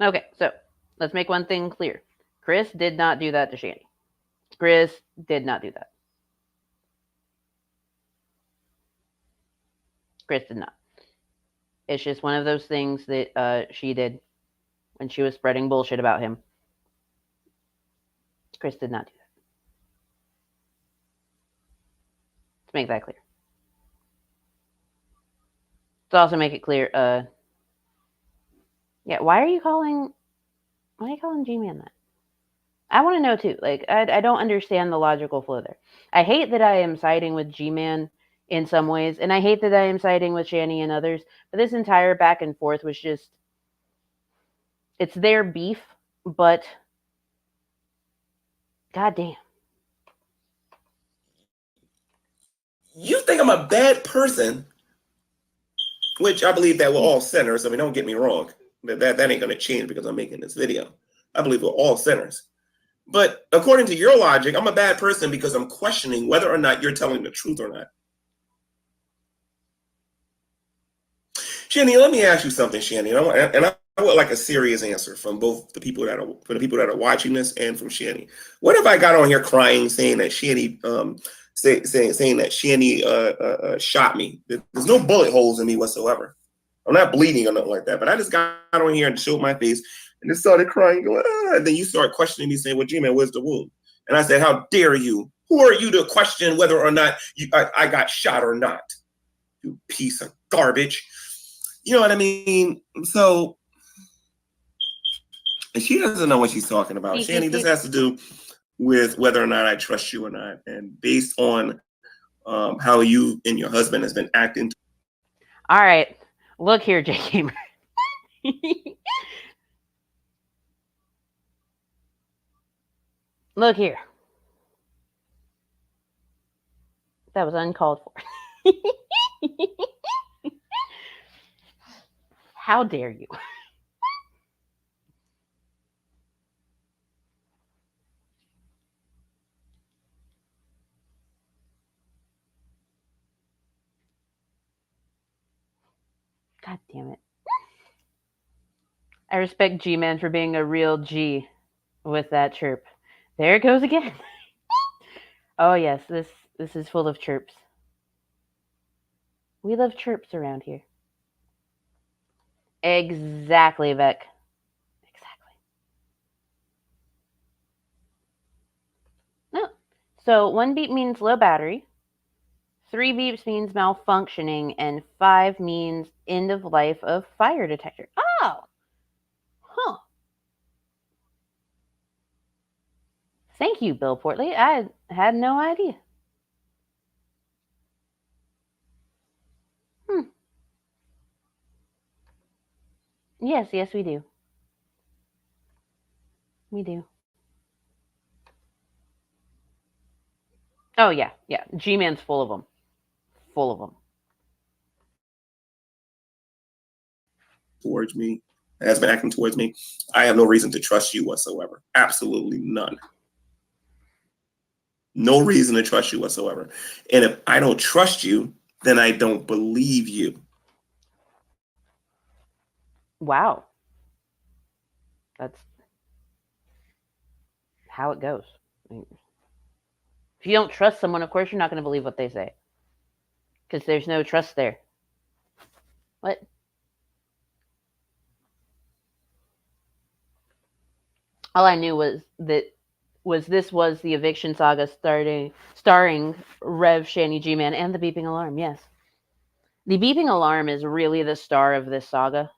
Okay, so let's make one thing clear. Chris did not do that to Shanny. Chris did not do that. Chris did not. It's just one of those things that she did when she was spreading bullshit about him. Chris did not do that. Let's make that clear. Let's also make it clear. Yeah, why are you calling G-Man that? I want to know too. Like, I don't understand the logical flow there. I hate that I am siding with G-Man in some ways, and I hate that I am siding with Shanny and others. But this entire back and forth was just, it's their beef, but goddamn. You think I'm a bad person, which I believe that we're all sinners. I mean, don't get me wrong. That ain't going to change because I'm making this video. I believe we're all sinners. But according to your logic, I'm a bad person because I'm questioning whether or not you're telling the truth or not. Shanny, let me ask you something, Shanny. I would like a serious answer from both the people that are watching this and from Shanny. What if I got on here crying, saying that Shanny saying that Shanny shot me? There's no bullet holes in me whatsoever. I'm not bleeding or nothing like that. But I just got on here and showed my face and just started crying, going, ah. And then you start questioning me, saying, "Well, G-Man, where's the wound?" And I said, "How dare you? Who are you to question whether or not I got shot or not? You piece of garbage." You know what I mean? So, and she doesn't know what she's talking about. Shanny, this has to do with whether or not I trust you or not. And based on how you and your husband has been acting. All right. Look here, J Gamer. Look here. That was uncalled for. How dare you? God damn it. I respect G-Man for being a real G with that chirp. There it goes again. Oh yes, this is full of chirps. We love chirps around here. Exactly, Vec. Exactly. No. So 1 beep means low battery, 3 beeps means malfunctioning, and 5 means end of life of fire detector. Oh! Huh. Thank you, Bill Portley. I had no idea. Yes, we do. We do. Oh, yeah. G-Man's full of them. Full of them. Towards me, has been acting towards me. I have no reason to trust you whatsoever. Absolutely none. No reason to trust you whatsoever. And if I don't trust you, then I don't believe you. Wow. That's how it goes. If you don't trust someone, of course you're not going to believe what they say. Because there's no trust there. What? All I knew was this was the Eviction Saga starring Rev, Shanny, G-Man, and the beeping alarm, yes. The beeping alarm is really the star of this saga.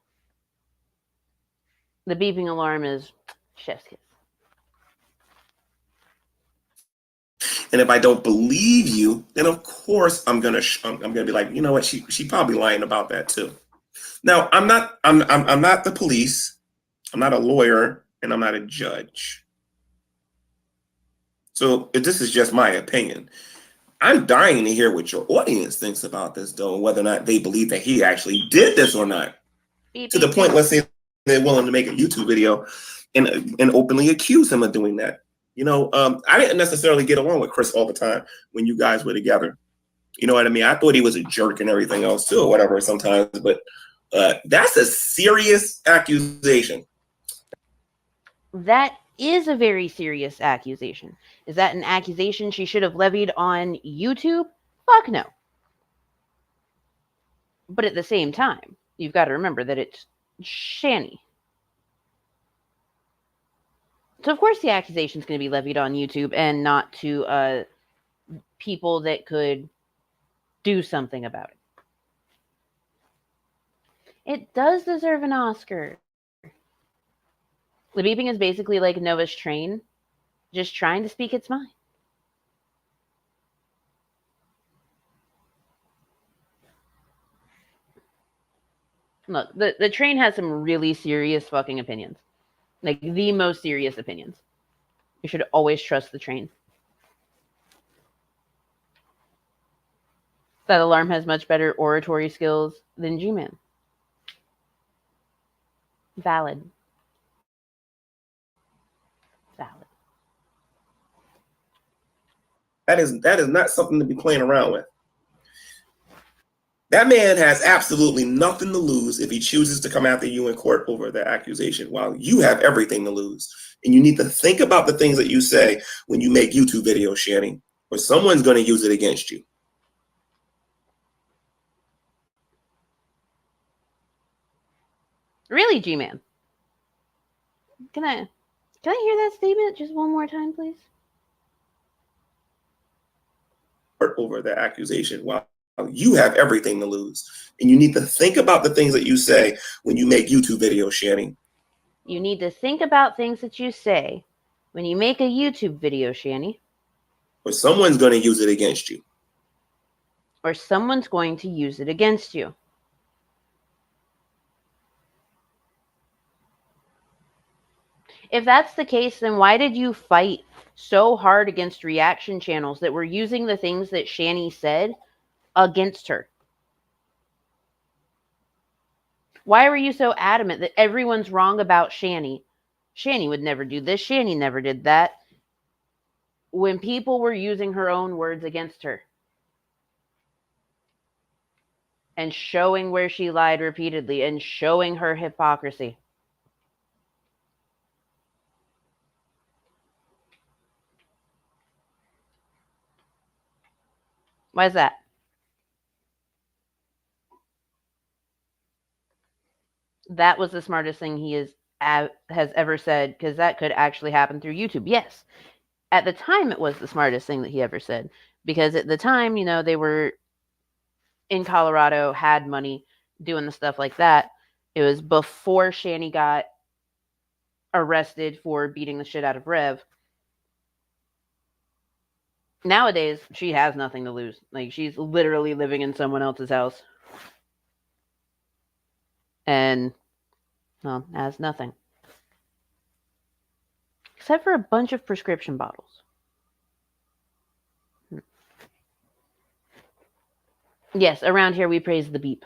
The beeping alarm is chef's kiss. And if I don't believe you, then of course I'm gonna be like, you know what? She probably lying about that too. Now I'm not the police. I'm not a lawyer, and I'm not a judge. So this is just my opinion. I'm dying to hear what your audience thinks about this, though, and whether or not they believe that he actually did this or not. Beep, To the beep, point, beep. let's say they're willing to make a YouTube video and openly accuse him of doing that. You know, I didn't necessarily get along with Chris all the time when you guys were together. You know what I mean? I thought he was a jerk and everything else too, or whatever sometimes. But that's a serious accusation. That is a very serious accusation. Is that an accusation she should have levied on YouTube? Fuck no. But at the same time, you've got to remember that it's Shanny. So of course the accusation is going to be levied on YouTube and not to people that could do something about it. It does deserve an Oscar. The beeping is basically like Nova's train. just trying to speak its mind. Look, the train has some really serious fucking opinions. Like, the most serious opinions. You should always trust the train. That alarm has much better oratory skills than G-Man. Valid. Valid. That is not something to be playing around with. That man has absolutely nothing to lose if he chooses to come after you in court over that accusation, while you have everything to lose. And you need to think about the things that you say when you make YouTube videos, Shanny, or someone's going to use it against you. Really, G-Man? Can I hear that statement just one more time, please? Over that accusation, while you have everything to lose. And you need to think about the things that you say when you make YouTube videos, Shanny. You need to think about things that you say when you make a YouTube video, Shanny. Or someone's going to use it against you. Or someone's going to use it against you. If that's the case, then why did you fight so hard against reaction channels that were using the things that Shanny said against her? Why were you so adamant that everyone's wrong about Shanny? Shanny would never do this. Shanny never did that. When people were using her own words against her. And showing where she lied repeatedly and showing her hypocrisy. Why is that? That was the smartest thing he has ever said, because that could actually happen through YouTube. Yes. At the time, it was the smartest thing that he ever said. Because at the time, you know, they were in Colorado, had money, doing the stuff like that. It was before Shanny got arrested for beating the shit out of Rev. Nowadays, she has nothing to lose. Like, she's literally living in someone else's house. And, well, has nothing. Except for a bunch of prescription bottles. Yes, around here we praise the beep.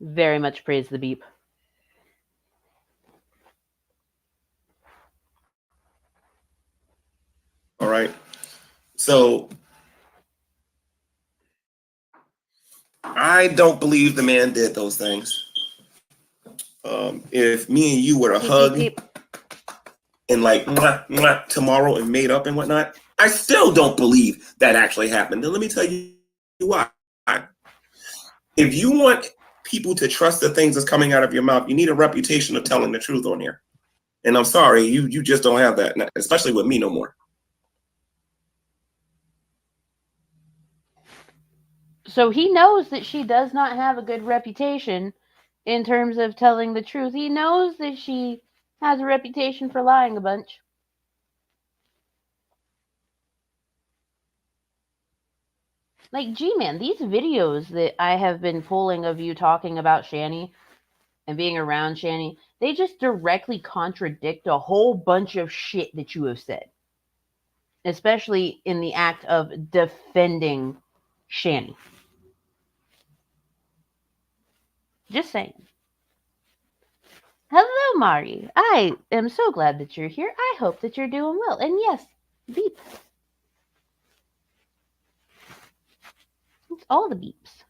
Very much praise the beep. All right. So I don't believe the man did those things. If me and you were to hug and like mwah, mwah, tomorrow and made up and whatnot, I still don't believe that actually happened. And let me tell you why. If you want people to trust the things that's coming out of your mouth, you need a reputation of telling the truth on here. And I'm sorry, you just don't have that, especially with me no more. So he knows that she does not have a good reputation in terms of telling the truth. He knows that she has a reputation for lying a bunch. Like, G-Man, these videos that I have been pulling of you talking about Shanny and being around Shanny, they just directly contradict a whole bunch of shit that you have said. Especially in the act of defending Shanny. Just saying. Hello, Mari. I am so glad that you're here. I hope that you're doing well. And yes, beep. It's all the beeps.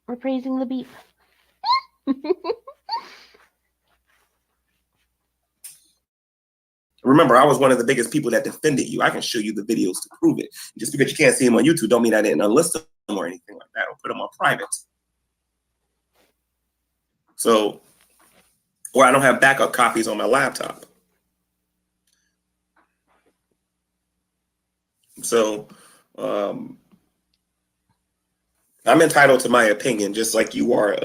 We're praising the beep. Remember, I was one of the biggest people that defended you. I can show you the videos to prove it. Just because you can't see them on YouTube don't mean I didn't unlist them or anything like that or put them on private. So, or I don't have backup copies on my laptop. So, I'm entitled to my opinion, just like you are,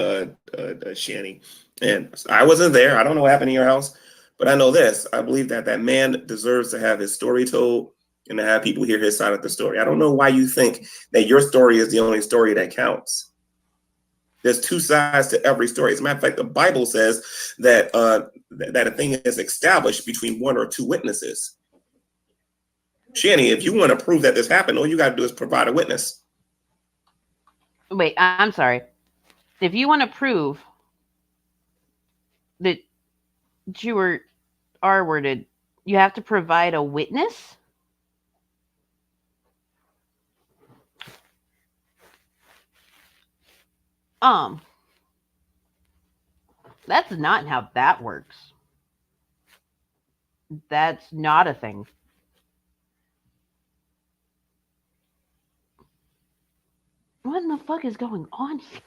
Shanny. And I wasn't there. I don't know what happened in your house, but I know this. I believe that that man deserves to have his story told and to have people hear his side of the story. I don't know why you think that your story is the only story that counts. There's two sides to every story. As a matter of fact, the Bible says that that a thing is established between one or two witnesses. Shanny, if you want to prove that this happened, all you got to do is provide a witness. Wait, I'm sorry. If you want to prove that you were R-worded, you have to provide a witness? That's not how that works. That's not a thing. What in the fuck is going on here?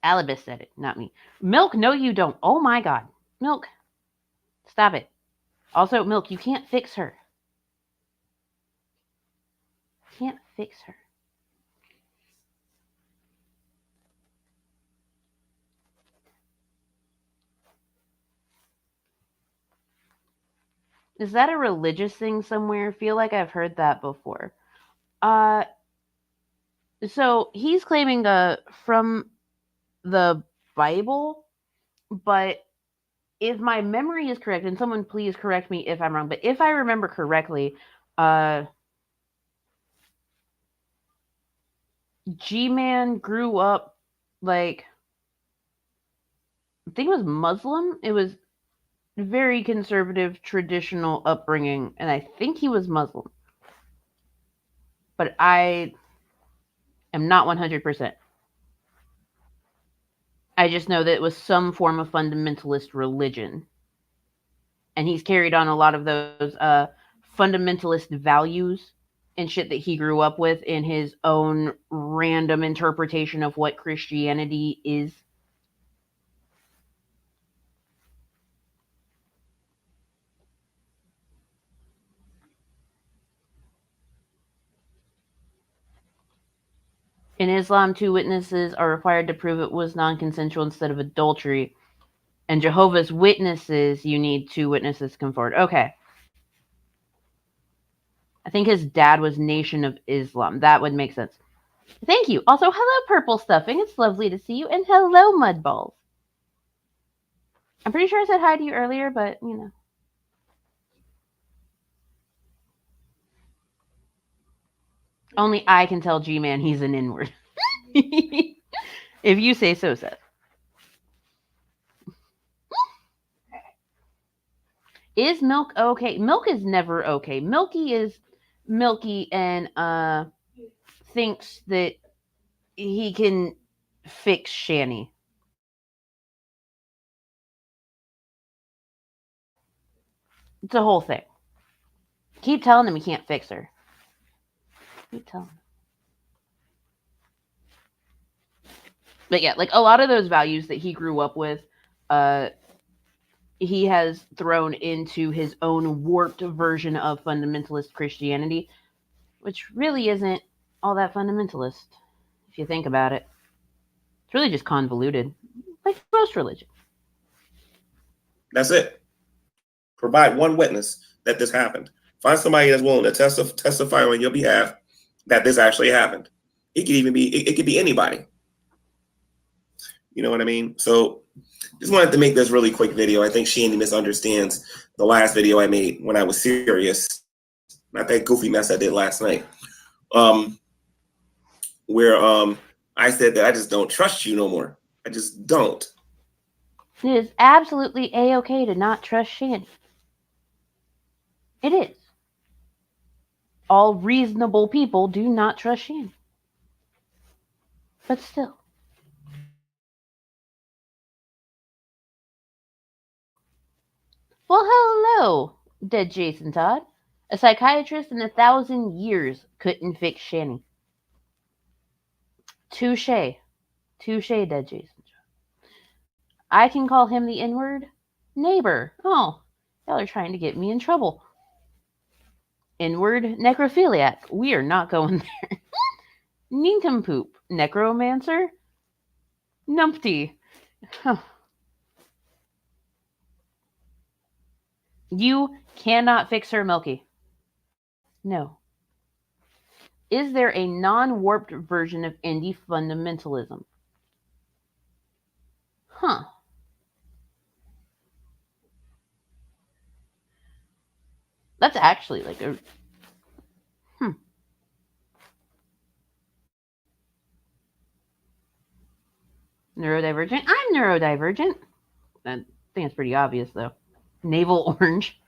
Alibis said it, not me. Milk, no you don't. Oh my god. Milk. Stop it. Also, Milk, you can't fix her. Can't fix her. Is that a religious thing somewhere? I feel like I've heard that before. So he's claiming from the Bible, but if my memory is correct, and someone please correct me if I'm wrong, but if I remember correctly, G-Man grew up like, I think it was Muslim. It was very conservative, traditional upbringing, and I think he was Muslim. But I am not 100%. I just know that it was some form of fundamentalist religion. And he's carried on a lot of those fundamentalist values and shit that he grew up with in his own random interpretation of what Christianity is. In Islam, 2 witnesses are required to prove it was non-consensual instead of adultery. And Jehovah's Witnesses, you need 2 witnesses to come forward. Okay. I think his dad was Nation of Islam. That would make sense. Thank you. Also, hello, Purple Stuffing. It's lovely to see you. And hello, Mudballs. I'm pretty sure I said hi to you earlier, but, you know. Only I can tell G-Man he's an N-word. If you say so, Seth. Is Milk okay? Milk is never okay. Milky is Milky and thinks that he can fix Shanny. It's a whole thing. Keep telling him he can't fix her. Keep telling him. But yeah, like a lot of those values that he grew up with, he has thrown into his own warped version of fundamentalist Christianity, which really isn't all that fundamentalist, if you think about it. It's really just convoluted, like most religion. That's it. Provide one witness that this happened. Find somebody that's willing to testify on your behalf that this actually happened. It could even be, it could be anybody. You know what I mean? So just wanted to make this really quick video. I think Shanny misunderstands the last video I made when I was serious. Not that goofy mess I did last night. Where I said that I just don't trust you no more. I just don't. It is absolutely A-okay to not trust Shanny. It is. All reasonable people do not trust Shanny. But still. Well, hello, dead Jason Todd. A psychiatrist in 1,000 years couldn't fix Shanny. Touche. Touche, dead Jason. I can call him the N-word. Neighbor. Oh, y'all are trying to get me in trouble. Inward necrophiliac. We are not going there. Nincompoop. Necromancer. Numpty. Huh. You cannot fix her, Milky. No. Is there a non-warped version of indie fundamentalism? Huh. That's actually like a... Neurodivergent? I'm neurodivergent. I think it's pretty obvious, though. Navel orange.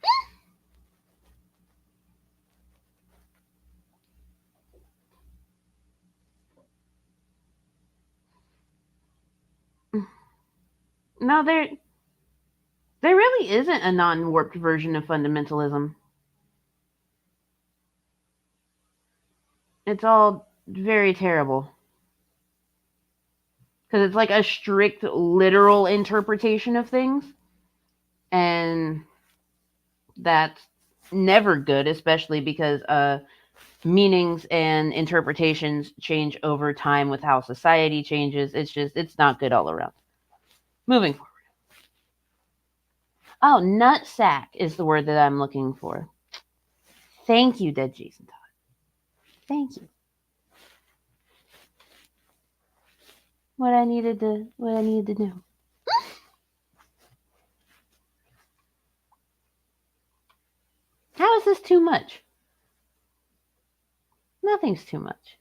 No, there really isn't a non-warped version of fundamentalism. It's all very terrible. Because it's like a strict, literal interpretation of things. And that's never good, especially because meanings and interpretations change over time with how society changes. It's not good all around. Moving forward. Oh, nutsack is the word that I'm looking for. Thank you, Dead Jason Todd. Thank you. What I needed to know. How is this too much? Nothing's too much.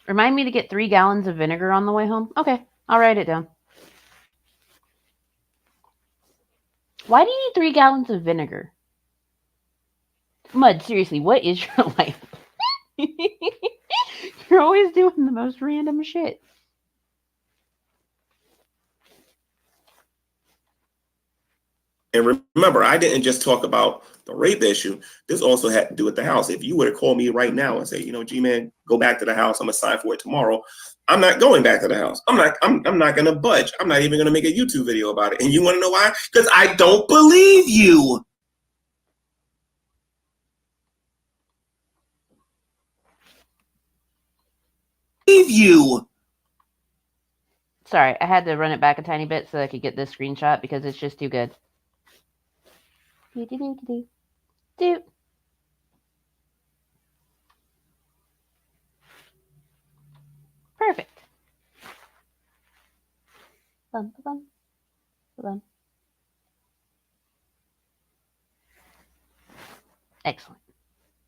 Remind me to get 3 gallons of vinegar on the way home. Okay, I'll write it down. Why do you need 3 gallons of vinegar? Mud, seriously, what is your life? You're always doing the most random shit. And remember, I didn't just talk about the rape issue. This also had to do with the house. If you were to call me right now and say, you know, G-Man, go back to the house, I'm gonna sign for it tomorrow, I'm not going back to the house. I'm not gonna budge. I'm not even gonna make a YouTube video about it. And you want to know why? Because I don't believe you. Sorry, I had to run it back a tiny bit so I could get this screenshot because it's just too good. Do. Perfect. Bum, bum, bum. Excellent.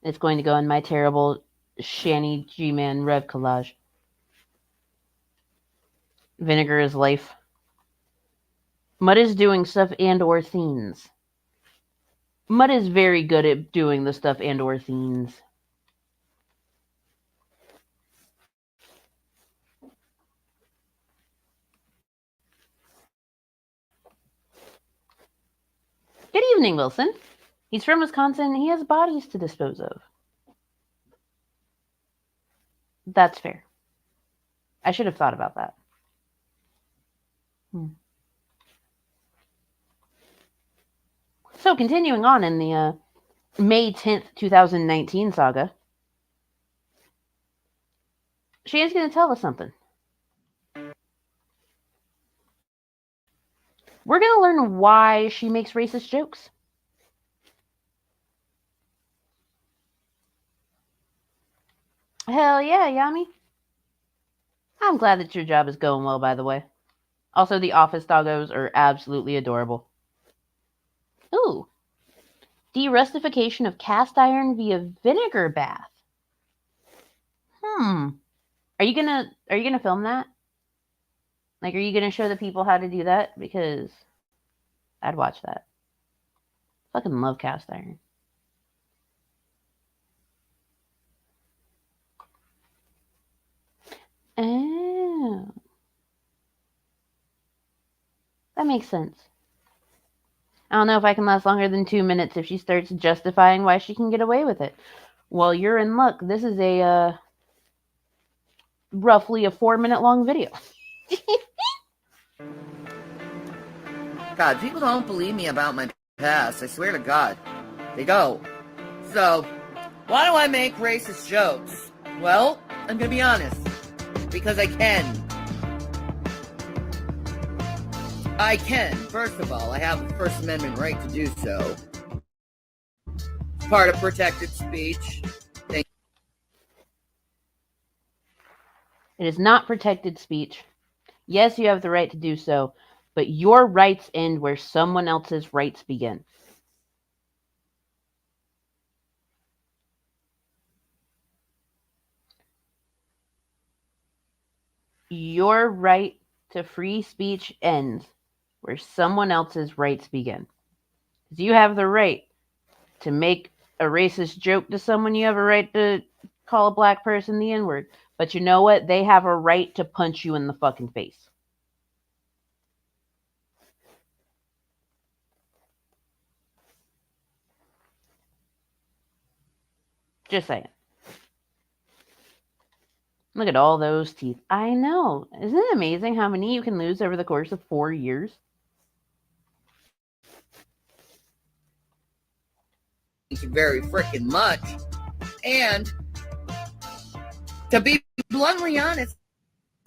It's going to go in my terrible Shanny G-Man Rev collage. Vinegar is life. Mud is doing stuff and or scenes. Mud is very good at doing the stuff and or scenes. Good evening, Wilson. He's from Wisconsin. He has bodies to dispose of. That's fair. I should have thought about that. So, continuing on in the May 10th, 2019 saga, Shan's going to tell us something. We're going to learn why she makes racist jokes. Hell yeah, Yami. I'm glad that your job is going well, by the way. Also, the office doggos are absolutely adorable. Ooh. De-rustification of cast iron via vinegar bath. Are you gonna film that? Like, are you gonna show the people how to do that? Because I'd watch that. Fucking love cast iron. Oh. That makes sense. I don't know if I can last longer than 2 minutes if she starts justifying why she can get away with it. Well, you're in luck. This is a roughly a 4-minute long video. God, people don't believe me about my pass. I swear to God. They go. So, why do I make racist jokes? Well, I'm gonna be honest. Because I can. I can. First of all, I have a First Amendment right to do so. Part of protected speech. It is not protected speech. Yes, you have the right to do so, but your rights end where someone else's rights begin. Your right to free speech ends where someone else's rights begin. Because you have the right to make a racist joke to someone, you have a right to call a black person the N-word. But you know what? They have a right to punch you in the fucking face. Just saying. Look at all those teeth. I know. Isn't it amazing how many you can lose over the course of 4 years? Very freaking much. And to be bluntly honest,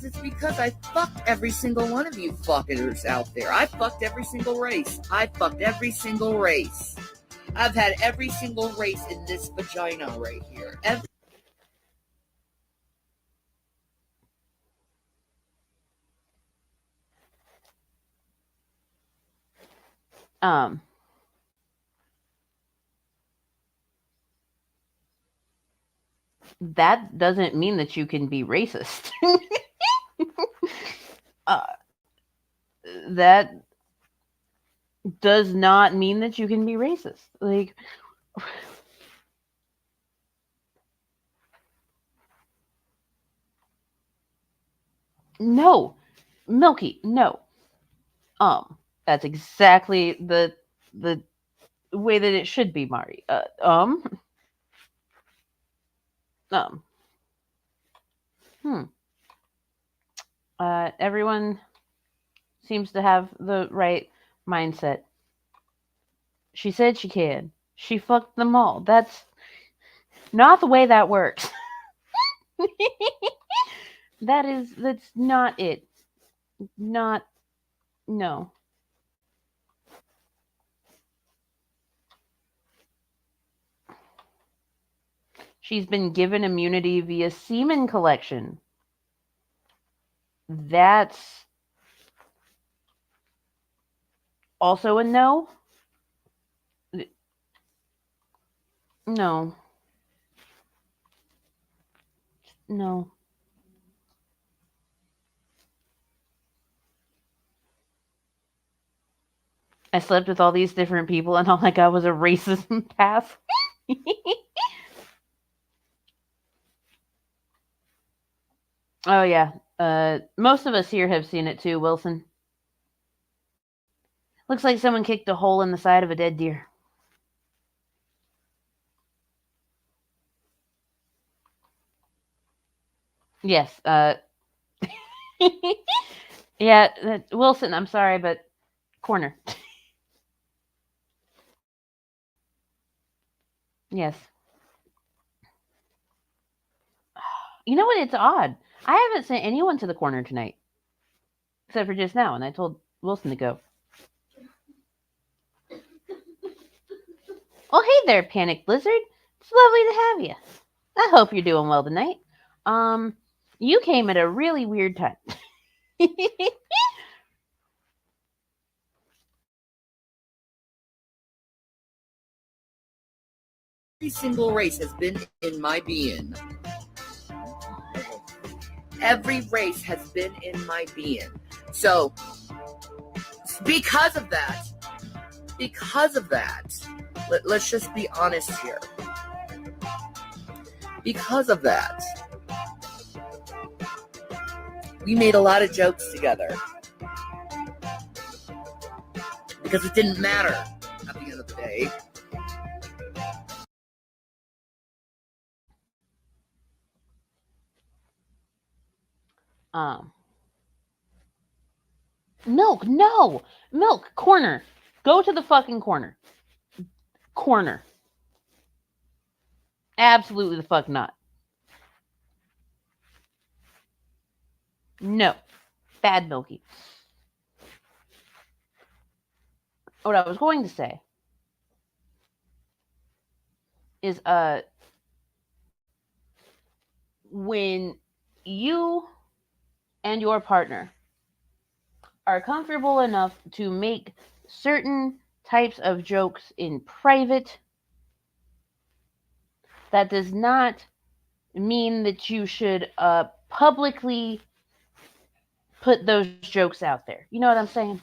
it's because I fucked every single one of you fuckers out there. I fucked every single race. I've had every single race in this vagina right here. That doesn't mean that you can be racist. That does not mean that you can be racist. Like, no, Milky, no. That's exactly the way that it should be, Mari. Everyone seems to have the right mindset. She said she can. She fucked them all. That's not the way that works. That's not it. No. She's been given immunity via semen collection. That's also a no. No. I slept with all these different people and all I got was a racism pass. Oh, yeah. Most of us here have seen it too, Wilson. Looks like someone kicked a hole in the side of a dead deer. Yes. Yeah, Wilson, I'm sorry, but corner. Yes. You know what? It's odd. I haven't sent anyone to the corner tonight. Except for just now, and I told Wilson to go. Oh, hey there, Panic Blizzard. It's lovely to have you. I hope you're doing well tonight. You came at a really weird time. Every single race has been in my being. Every race has been in my being. So, because of that, let's just be honest here. Because of that, we made a lot of jokes together. Because it didn't matter at the end of the day. Milk, no! Milk, corner. Go to the fucking corner. Corner. Absolutely the fuck not. No. Bad Milky. What I was going to say is when you and your partner are comfortable enough to make certain types of jokes in private, that does not mean that you should publicly put those jokes out there. You know what I'm saying?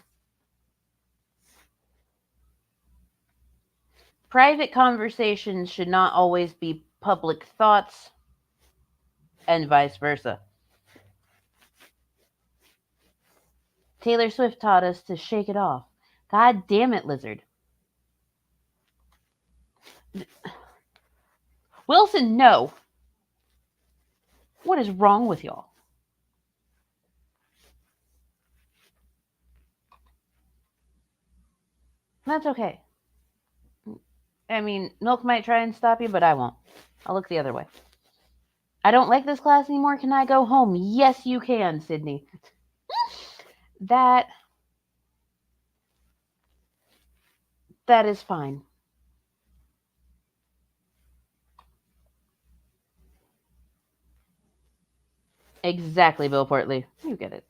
Private conversations should not always be public thoughts, and vice versa. Taylor Swift taught us to shake it off. God damn it, Lizard. Wilson, no. What is wrong with y'all? That's okay. I mean, Milk might try and stop you, but I won't. I'll look the other way. I don't like this class anymore. Can I go home? Yes, you can, Sydney. That is fine. Exactly, Bill Portley. You get it.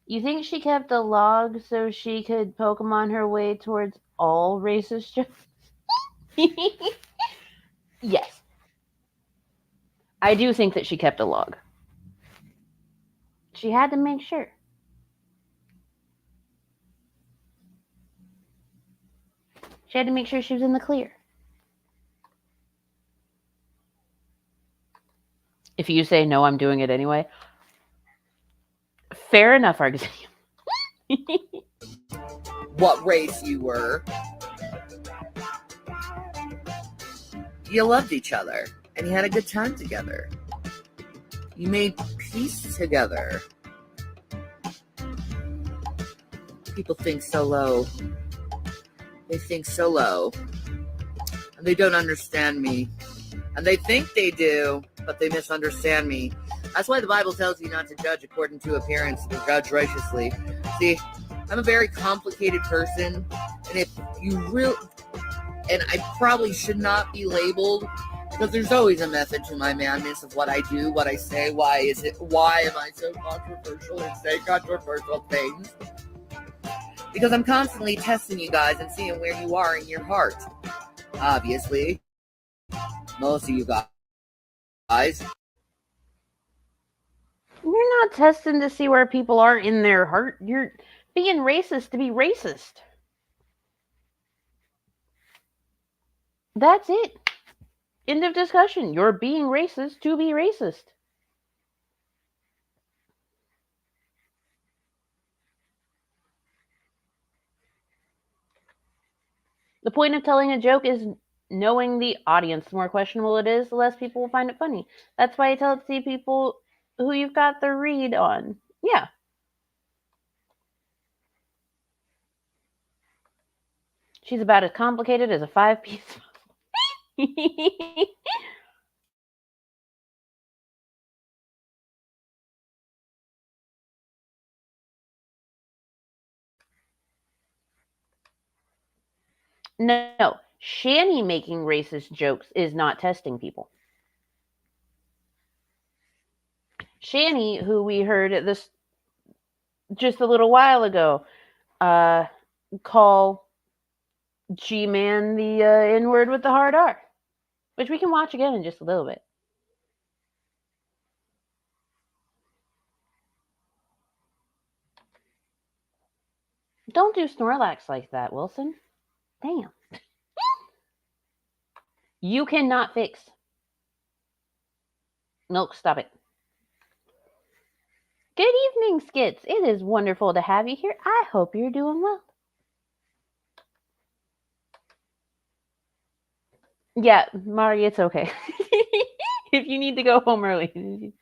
You think she kept a log so she could Pokemon her way towards all racist jokes? Yes. I do think that she kept a log. She had to make sure. She had to make sure she was in the clear. If you say, no, I'm doing it anyway. Fair enough, Argosium. What race you were. You loved each other, and you had a good time together. You made peace together. People think so low. They think so low. And they don't understand me. And they think they do, but they misunderstand me. That's why the Bible tells you not to judge according to appearance, but judge righteously. See, I'm a very complicated person, and if you really, and I probably should not be labeled, because there's always a method to my madness of what I do, what I say, why am I so controversial and say controversial things? Because I'm constantly testing you guys and seeing where you are in your heart. Obviously, most of you guys. You're not testing to see where people are in their heart. You're being racist to be racist. That's it. End of discussion. You're being racist to be racist. The point of telling a joke is knowing the audience. The more questionable it is, the less people will find it funny. That's why I tell it to see people who you've got the read on. Yeah. She's about as complicated as a 5-piece. No, Shanny making racist jokes is not testing people. Shanny, who we heard this just a little while ago, call G-Man the N-word with the hard R, which we can watch again in just a little bit. Don't do Snorlax like that, Wilson. Damn. You cannot fix. Milk, stop it. Good evening, Skits. It is wonderful to have you here. I hope you're doing well. Yeah, Mari, it's okay. If you need to go home early,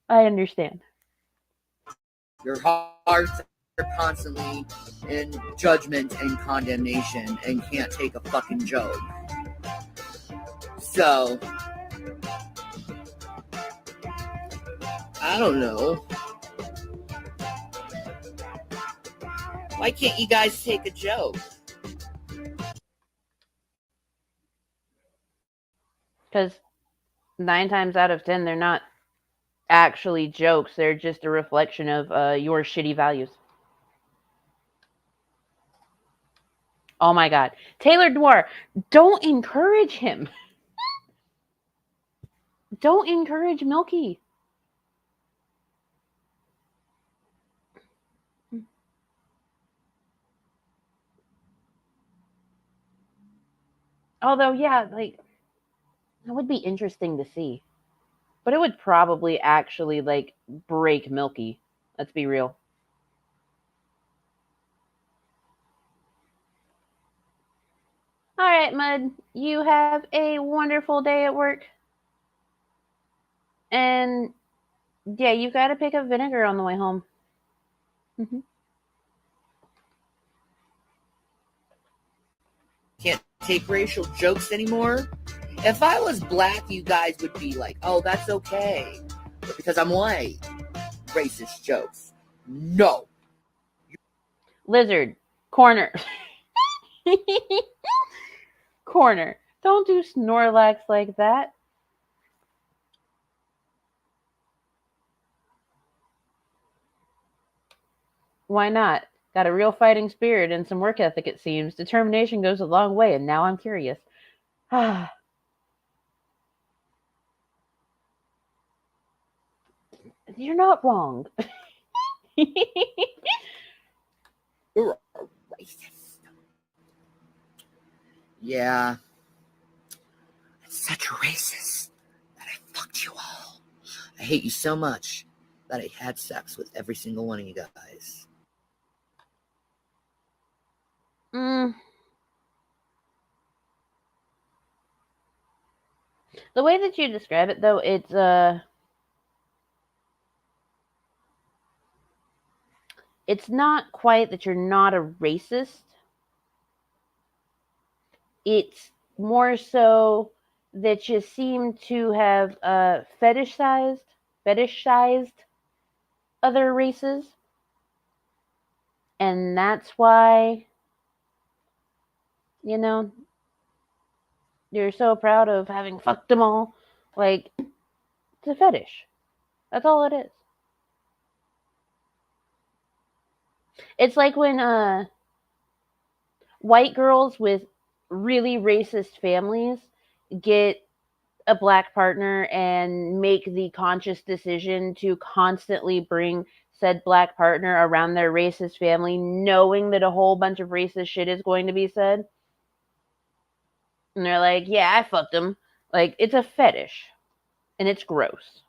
I understand. Your heart constantly in judgment and condemnation and can't take a fucking joke. So, I don't know. Why can't you guys take a joke? Because 9 times out of 10, they're not actually jokes. They're just a reflection of your shitty values. Oh my God. Taylor Dwar, don't encourage him. Don't encourage Milky. Although, yeah, like, that would be interesting to see. But it would probably actually, like, break Milky. Let's be real. All right, Mud. You have a wonderful day at work. And, yeah, you got to pick up vinegar on the way home. Mm-hmm. Can't take racial jokes anymore. If I was black, you guys would be like, oh, that's okay. But because I'm white, racist jokes. No. Lizard. Corner. Corner. Don't do Snorlax like that. Why not? Got a real fighting spirit and some work ethic, it seems. Determination goes a long way, and now I'm curious. You're not wrong. You're a racist. Yeah. I'm such a racist that I fucked you all. I hate you so much that I had sex with every single one of you guys. The way that you describe it, though, it's not quite that you're not a racist. It's more so that you seem to have fetishized other races. And that's why, you know, you're so proud of having fucked them all. Like, it's a fetish. That's all it is. It's like when white girls with really racist families get a black partner and make the conscious decision to constantly bring said black partner around their racist family, knowing that a whole bunch of racist shit is going to be said. And they're like, yeah, I fucked him. Like, it's a fetish. And it's gross.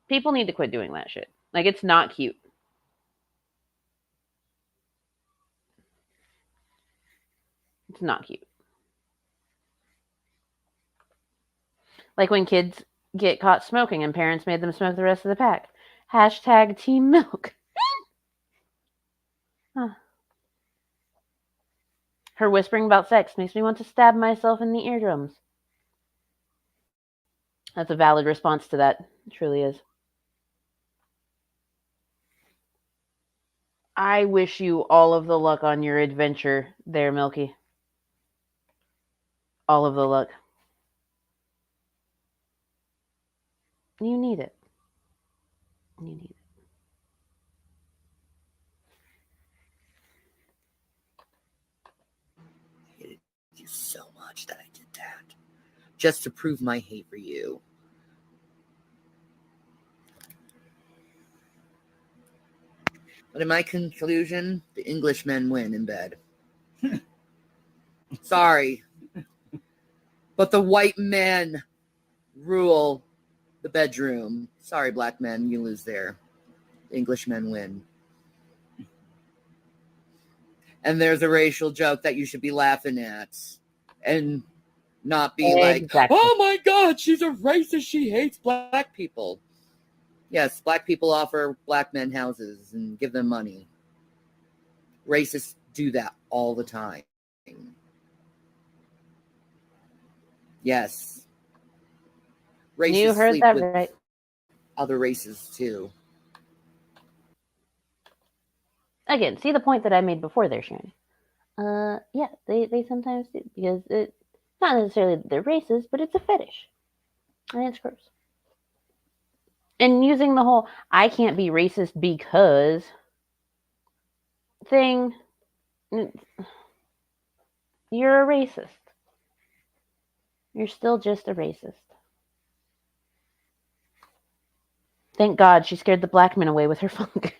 People need to quit doing that shit. Like, it's not cute. It's not cute. Like when kids get caught smoking and parents made them smoke the rest of the pack. Hashtag Team Milk. Huh. Her whispering about sex makes me want to stab myself in the eardrums. That's a valid response to that. It truly is. I wish you all of the luck on your adventure there, Milky. All of the luck. You need it. You need it. I hated you so much that I did that. Just to prove my hate for you. But in my conclusion, the Englishmen win in bed. Sorry. But the white men rule the bedroom. Sorry, black men, you lose there. The Englishmen win. And there's a racial joke that you should be laughing at. And not be like, Exactly. oh my God, she's a racist. She hates black people. Yes, black people offer black men houses and give them money. Racists do that all the time. Yes. Racists You heard sleep that with right. other races too. Again, see the point that I made before there, Shanny. Yeah, they sometimes do, because it's not necessarily that they're racist, but it's a fetish. And it's gross. And using the whole I can't be racist because thing, you're a racist. You're still just a racist. Thank God she scared the black men away with her funk.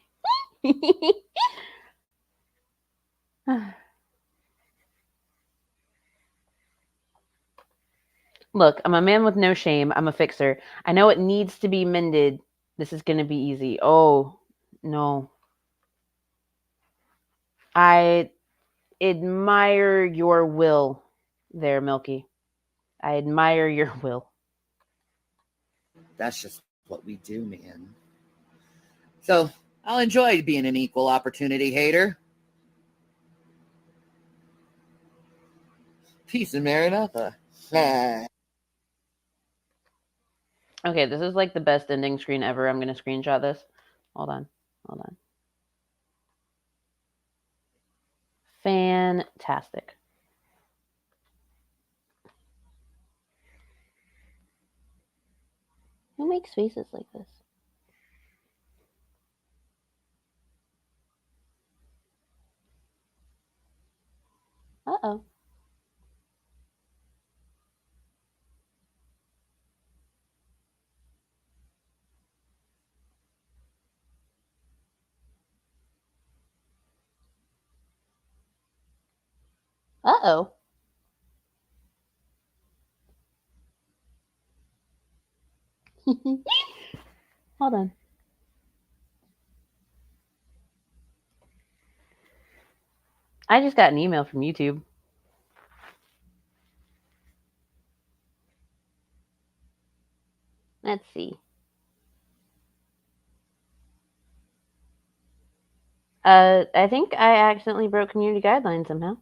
Look, I'm a man with no shame. I'm a fixer. I know it needs to be mended. This is going to be easy. Oh, no. I admire your will there, Milky. I admire your will. That's just what we do, man. So I'll enjoy being an equal opportunity hater. Peace and Maranatha. Okay, this is like the best ending screen ever. I'm going to screenshot this. Hold on. Fantastic. Who makes faces like this? Uh-oh. Uh-oh. Hold on. I just got an email from YouTube. Let's see. I think I accidentally broke community guidelines somehow.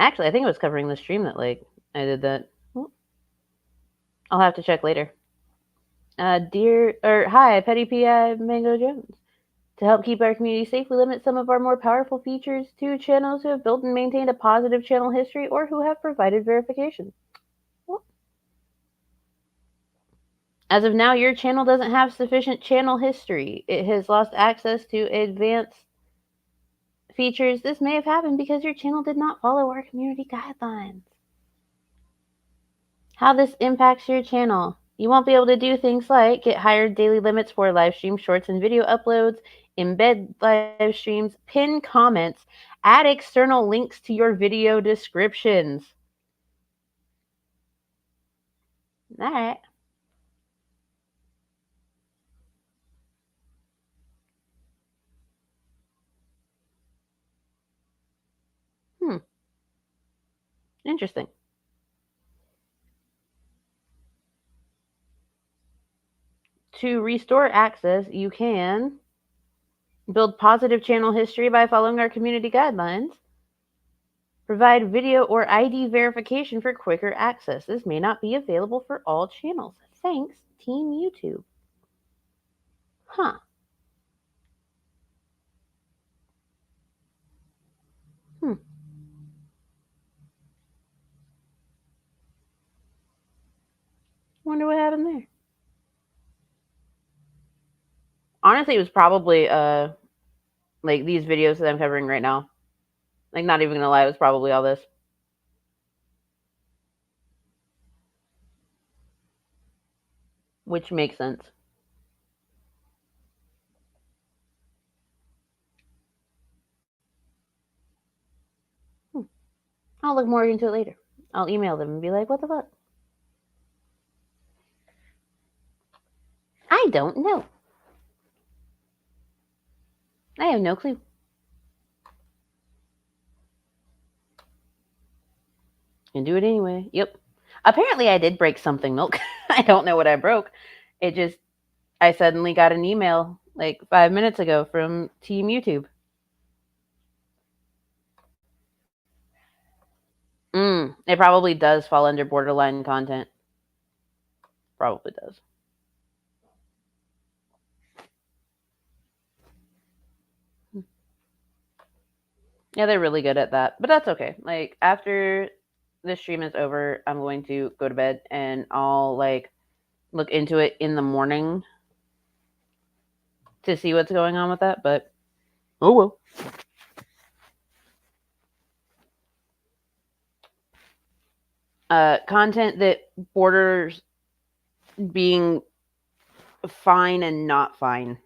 Actually, I think it was covering the stream that like I did that. I'll have to check later. Hi, Petty PI Mango Jones. To help keep our community safe, we limit some of our more powerful features to channels who have built and maintained a positive channel history or who have provided verification. As of now, your channel doesn't have sufficient channel history. It has lost access to advanced features. This may have happened because your channel did not follow our community guidelines. How this impacts your channel. You won't be able to do things like get higher daily limits for live stream shorts and video uploads, embed live streams, pin comments, add external links to your video descriptions. All right. Interesting. To restore access, you can build positive channel history by following our community guidelines. Provide video or ID verification for quicker access. This may not be available for all channels. Thanks, Team YouTube. Huh. Wonder what happened there. Honestly, it was probably like these videos that I'm covering right now. Like, not even gonna lie, it was probably all this. Which makes sense. I'll look more into it later. I'll email them and be like, what the fuck? I don't know. I have no clue. And do it anyway. Yep. Apparently I did break something, Milk. I don't know what I broke. I suddenly got an email like 5 minutes ago from Team YouTube. It probably does fall under borderline content. Probably does. Yeah, they're really good at that. But that's okay. Like, after this stream is over, I'm going to go to bed and I'll, like, look into it in the morning to see what's going on with that. But, oh well. Content that borders being fine and not fine.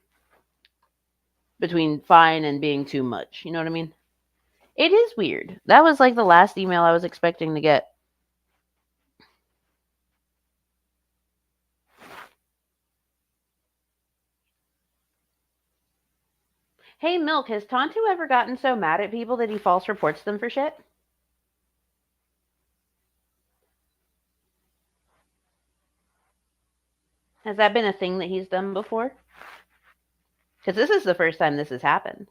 Between fine and being too much. You know what I mean? It is weird. That was like the last email I was expecting to get. Hey, Milk, has Tontu ever gotten so mad at people that he false reports them for shit? Has that been a thing that he's done before? Because this is the first time this has happened.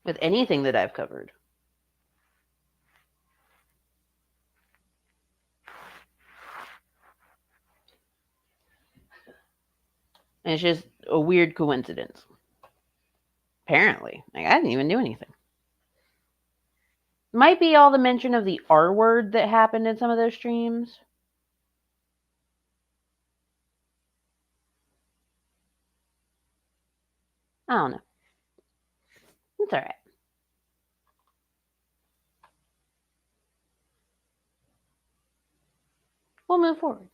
With anything that I've covered. And it's just a weird coincidence. Apparently. Like, I didn't even do anything. Might be all the mention of the R word that happened in some of those streams. I don't know. It's alright. We'll move forward.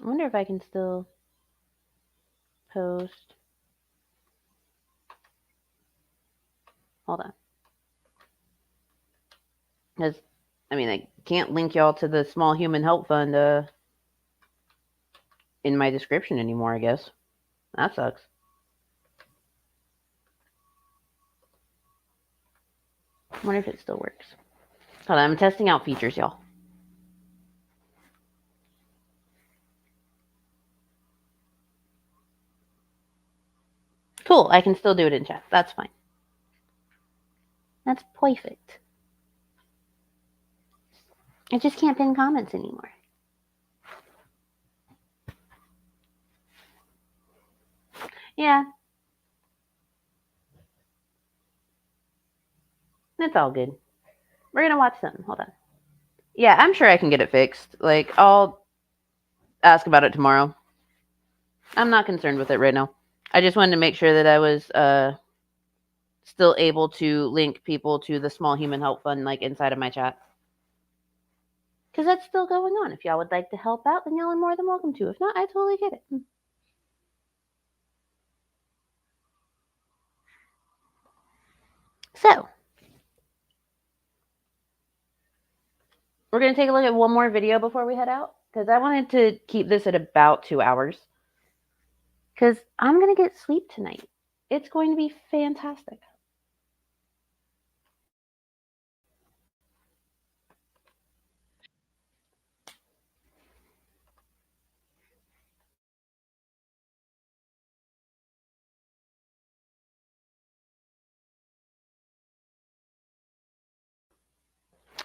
I wonder if I can still post. Hold on. Because, I mean, I can't link y'all to the Small Human Help Fund in my description anymore, I guess. That sucks. I wonder if it still works. Hold on, I'm testing out features, y'all. Cool, I can still do it in chat. That's fine. That's perfect. I just can't pin comments anymore. Yeah. It's all good. We're going to watch something. Hold on. Yeah, I'm sure I can get it fixed. Like, I'll ask about it tomorrow. I'm not concerned with it right now. I just wanted to make sure that I was still able to link people to the Small Human Help Fund, like, inside of my chat. Because that's still going on. If y'all would like to help out, then y'all are more than welcome to. If not, I totally get it. So, we're going to take a look at one more video before we head out. Because I wanted to keep this at about 2 hours. Because I'm going to get sleep tonight. It's going to be fantastic.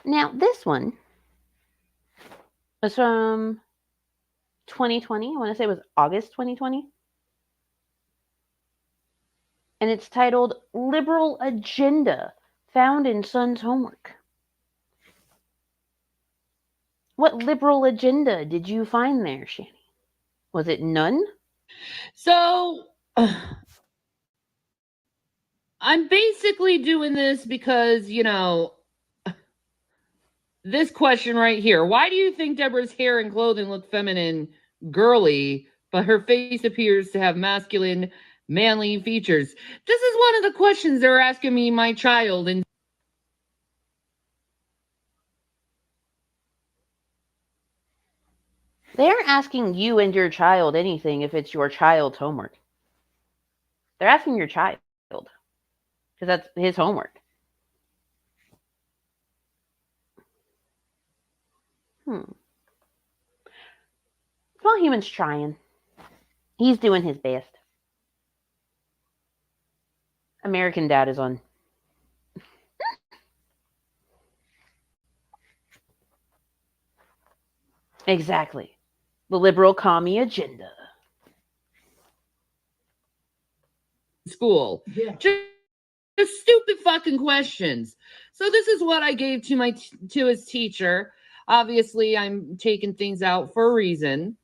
Now, this one was from 2020. I want to say it was August 2020. And it's titled Liberal Agenda Found in Son's Homework. What liberal agenda did you find there, Shanny? Was it none? So, I'm basically doing this because, you know, this question right here. Why do you think Deborah's hair and clothing look feminine, girly, but her face appears to have masculine, manly features. This is one of the questions they're asking me, my child, and They aren't asking you and your child anything if it's your child's homework. They're asking your child because that's his homework. Small human's trying. He's doing his best. American Dad is on. Exactly. The liberal commie agenda. school. Yeah. Just stupid fucking questions. So this is what I gave to his teacher. Obviously, I'm taking things out for a reason.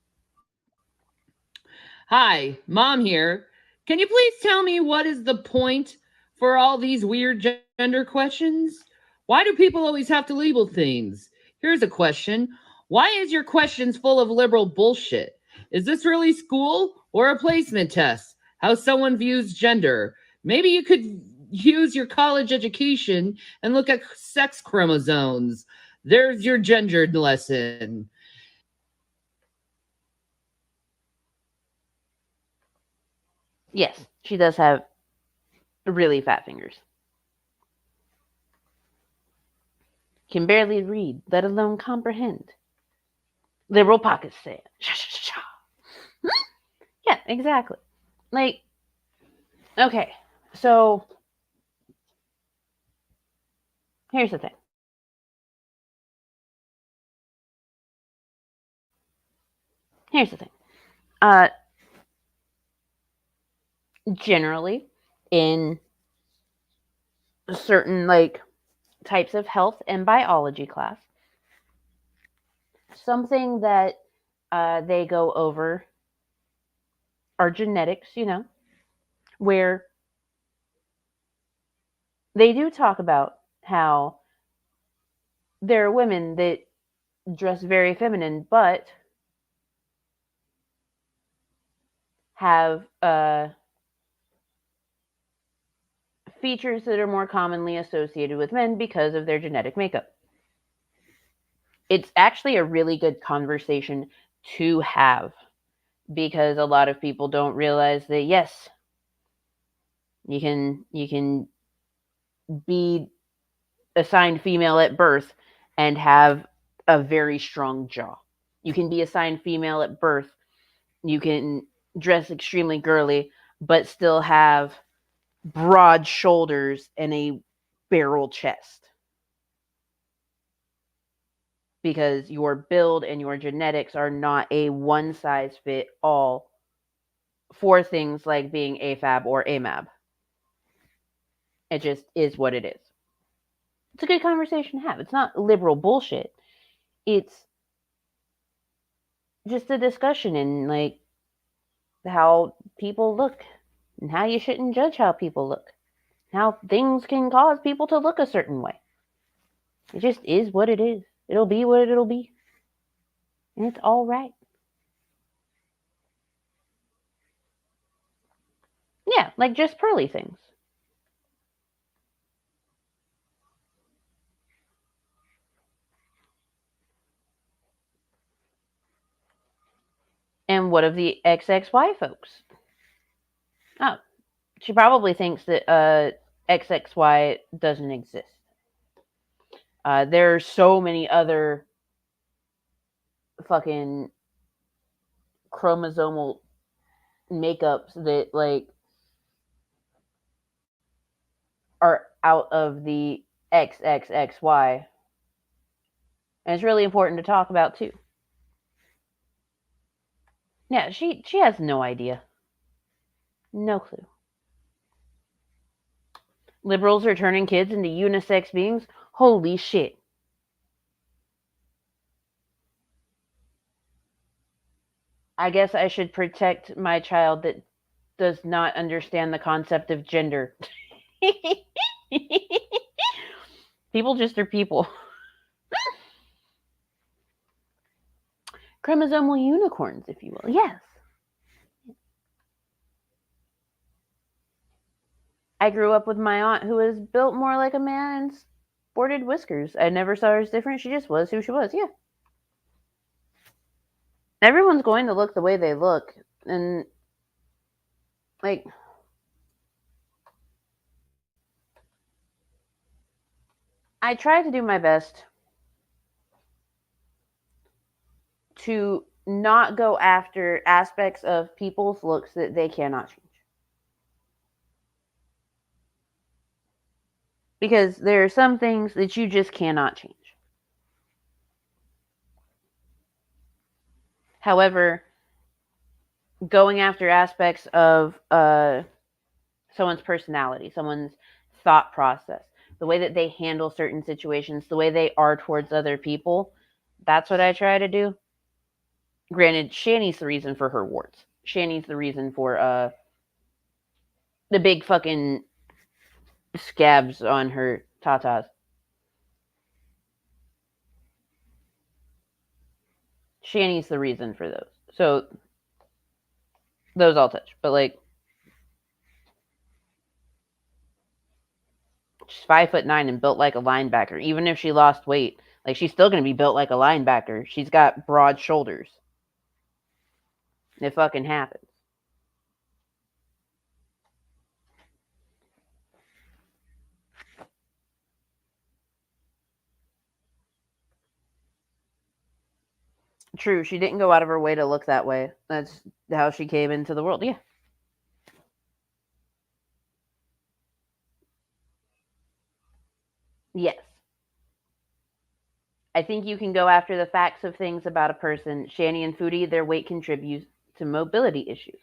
Hi, Mom here. Can you please tell me what is the point for all these weird gender questions? Why do people always have to label things? Here's a question. Why is your questions full of liberal bullshit? Is this really school or a placement test? How someone views gender? Maybe you could use your college education and look at sex chromosomes. There's your gender lesson. Yes, she does have really fat fingers. Can barely read, let alone comprehend. Liberal pocket sand. Yeah, exactly. Like, okay, so here's the thing. Generally, in certain like types of health and biology class, something that they go over are genetics, where they do talk about how there are women that dress very feminine but have features that are more commonly associated with men because of their genetic makeup. It's actually a really good conversation to have because a lot of people don't realize that yes, you can be assigned female at birth and have a very strong jaw. You can be assigned female at birth. You can dress extremely girly but still have broad shoulders and a barrel chest because your build and your genetics are not a one size fit all for things like being AFAB or AMAB. It just is what it is. It's a good conversation to have. It's not liberal bullshit. It's just a discussion in like how people look and how you shouldn't judge how people look. How things can cause people to look a certain way. It just is what it is. It'll be what it'll be. And it's all right. Yeah, like just pearly things. And what of the XXY folks? Oh, she probably thinks that XXY doesn't exist. There are so many other fucking chromosomal makeups that like are out of the XXXY. And it's really important to talk about too. Yeah, she has no idea. No clue. Liberals are turning kids into unisex beings? Holy shit. I guess I should protect my child that does not understand the concept of gender. People just are people. Chromosomal unicorns, if you will. Yes. I grew up with my aunt who was built more like a man and sported whiskers. I never saw her as different. She just was who she was. Yeah. Everyone's going to look the way they look. And, like, I try to do my best to not go after aspects of people's looks that they cannot change. Because there are some things that you just cannot change. However, going after aspects of someone's personality, someone's thought process, the way that they handle certain situations, the way they are towards other people, that's what I try to do. Granted, Shanny's the reason for her warts. Shanny's the reason for the big fucking scabs on her tatas. Shanny's the reason for those. So those I'll touch. But like, she's 5'9" and built like a linebacker. Even if she lost weight, like she's still gonna be built like a linebacker. She's got broad shoulders. It fucking happens. True, she didn't go out of her way to look that way. That's how she came into the world. Yeah. Yes. I think you can go after the facts of things about a person. Shanny and Foodie, their weight contributes to mobility issues.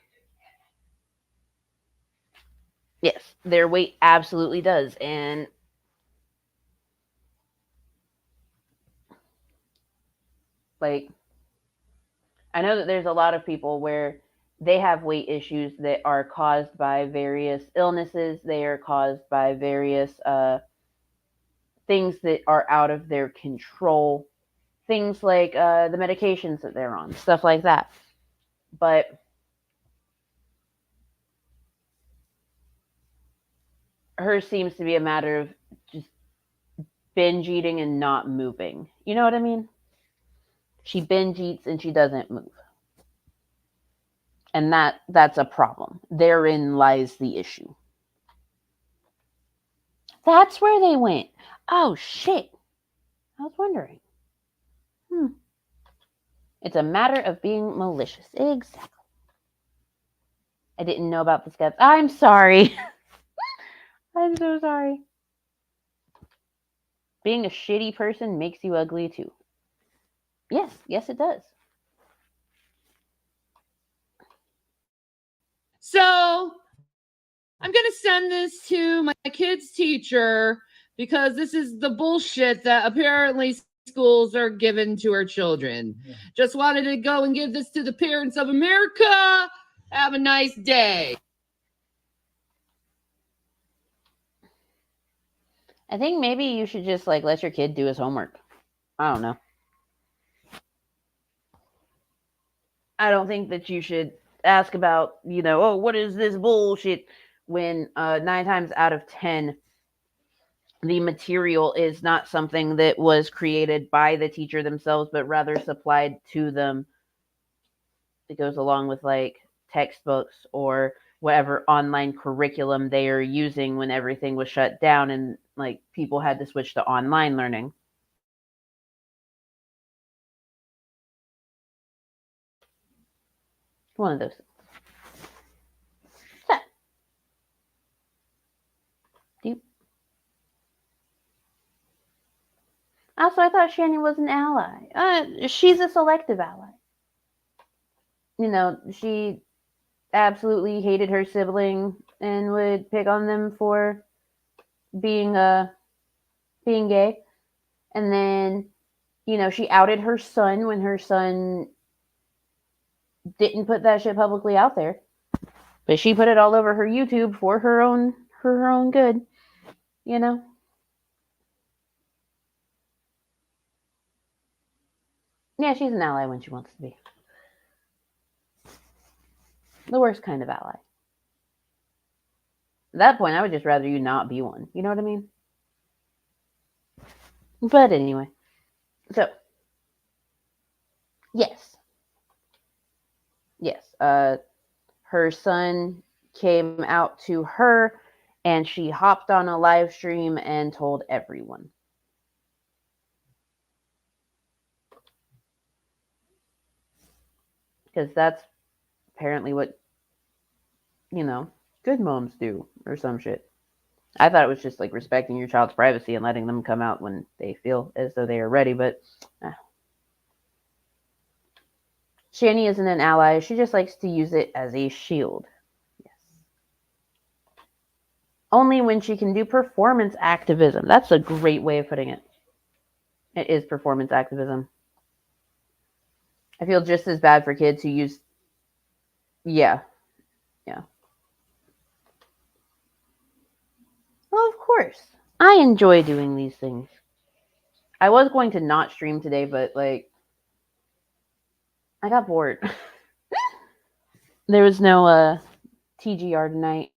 Yes, their weight absolutely does. And like, I know that there's a lot of people where they have weight issues that are caused by various illnesses. They are caused by various things that are out of their control. Things like the medications that they're on, stuff like that. But hers seems to be a matter of just binge eating and not moving. You know what I mean? She binge eats and she doesn't move. And that's a problem. Therein lies the issue. That's where they went. Oh shit. I was wondering. It's a matter of being malicious. Exactly. I didn't know about the scabs. I'm sorry. I'm so sorry. Being a shitty person makes you ugly too. Yes, it does. So I'm going to send this to my kid's teacher because this is the bullshit that apparently schools are given to our children. Yeah. Just wanted to go and give this to the parents of America. Have a nice day. I think maybe you should just like let your kid do his homework. I don't know. I don't think that you should ask about, oh, what is this bullshit, when 9 times out of 10 the material is not something that was created by the teacher themselves, but rather supplied to them. It goes along with like textbooks or whatever online curriculum they are using when everything was shut down and like people had to switch to online learning. One of those. So, also, I thought Shanny was an ally. She's a selective ally. She absolutely hated her sibling and would pick on them for being gay. And then, she outed her son when her son didn't put that shit publicly out there. But she put it all over her YouTube for her own good, Yeah, she's an ally when she wants to be. The worst kind of ally. At that point, I would just rather you not be one. You know what I mean? But anyway, so yes, her son came out to her, and she hopped on a live stream and told everyone. Because that's apparently what, good moms do, or some shit. I thought it was just like respecting your child's privacy and letting them come out when they feel as though they are ready, but Shanny isn't an ally. She just likes to use it as a shield. Yes. Only when she can do performance activism. That's a great way of putting it. It is performance activism. I feel just as bad for kids who use... Yeah. Well, of course. I enjoy doing these things. I was going to not stream today, but, I got bored. There was no TGR tonight.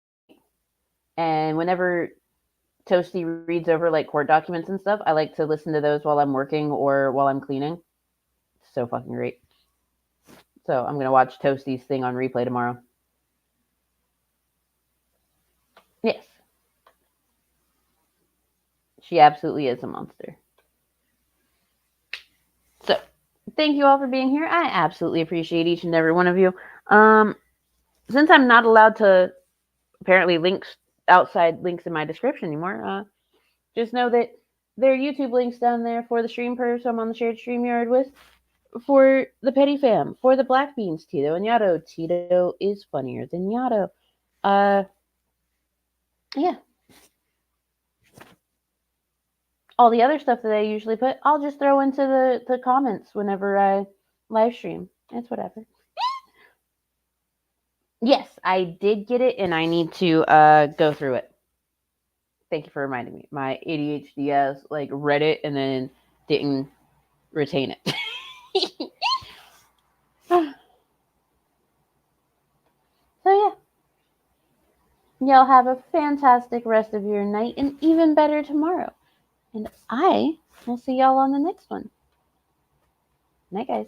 And whenever Toasty reads over, court documents and stuff, I like to listen to those while I'm working or while I'm cleaning. It's so fucking great. So I'm going to watch Toasty's thing on replay tomorrow. Yes. She absolutely is a monster. So, thank you all for being here. I absolutely appreciate each and every one of you. Since I'm not allowed to apparently outside links in my description anymore, just know that there are YouTube links down there for the stream pervs I'm on the shared StreamYard with, for the Petty Fam, for the Black Beans, Tito and Yato. Tito is funnier than Yato. Yeah. All the other stuff that I usually put, I'll just throw into the comments whenever I live stream. It's whatever. Yes, I did get it, and I need to go through it. Thank you for reminding me. My ADHD ass read it and then didn't retain it. So yeah. Y'all have a fantastic rest of your night and even better tomorrow. And I will see y'all on the next one. Night, guys.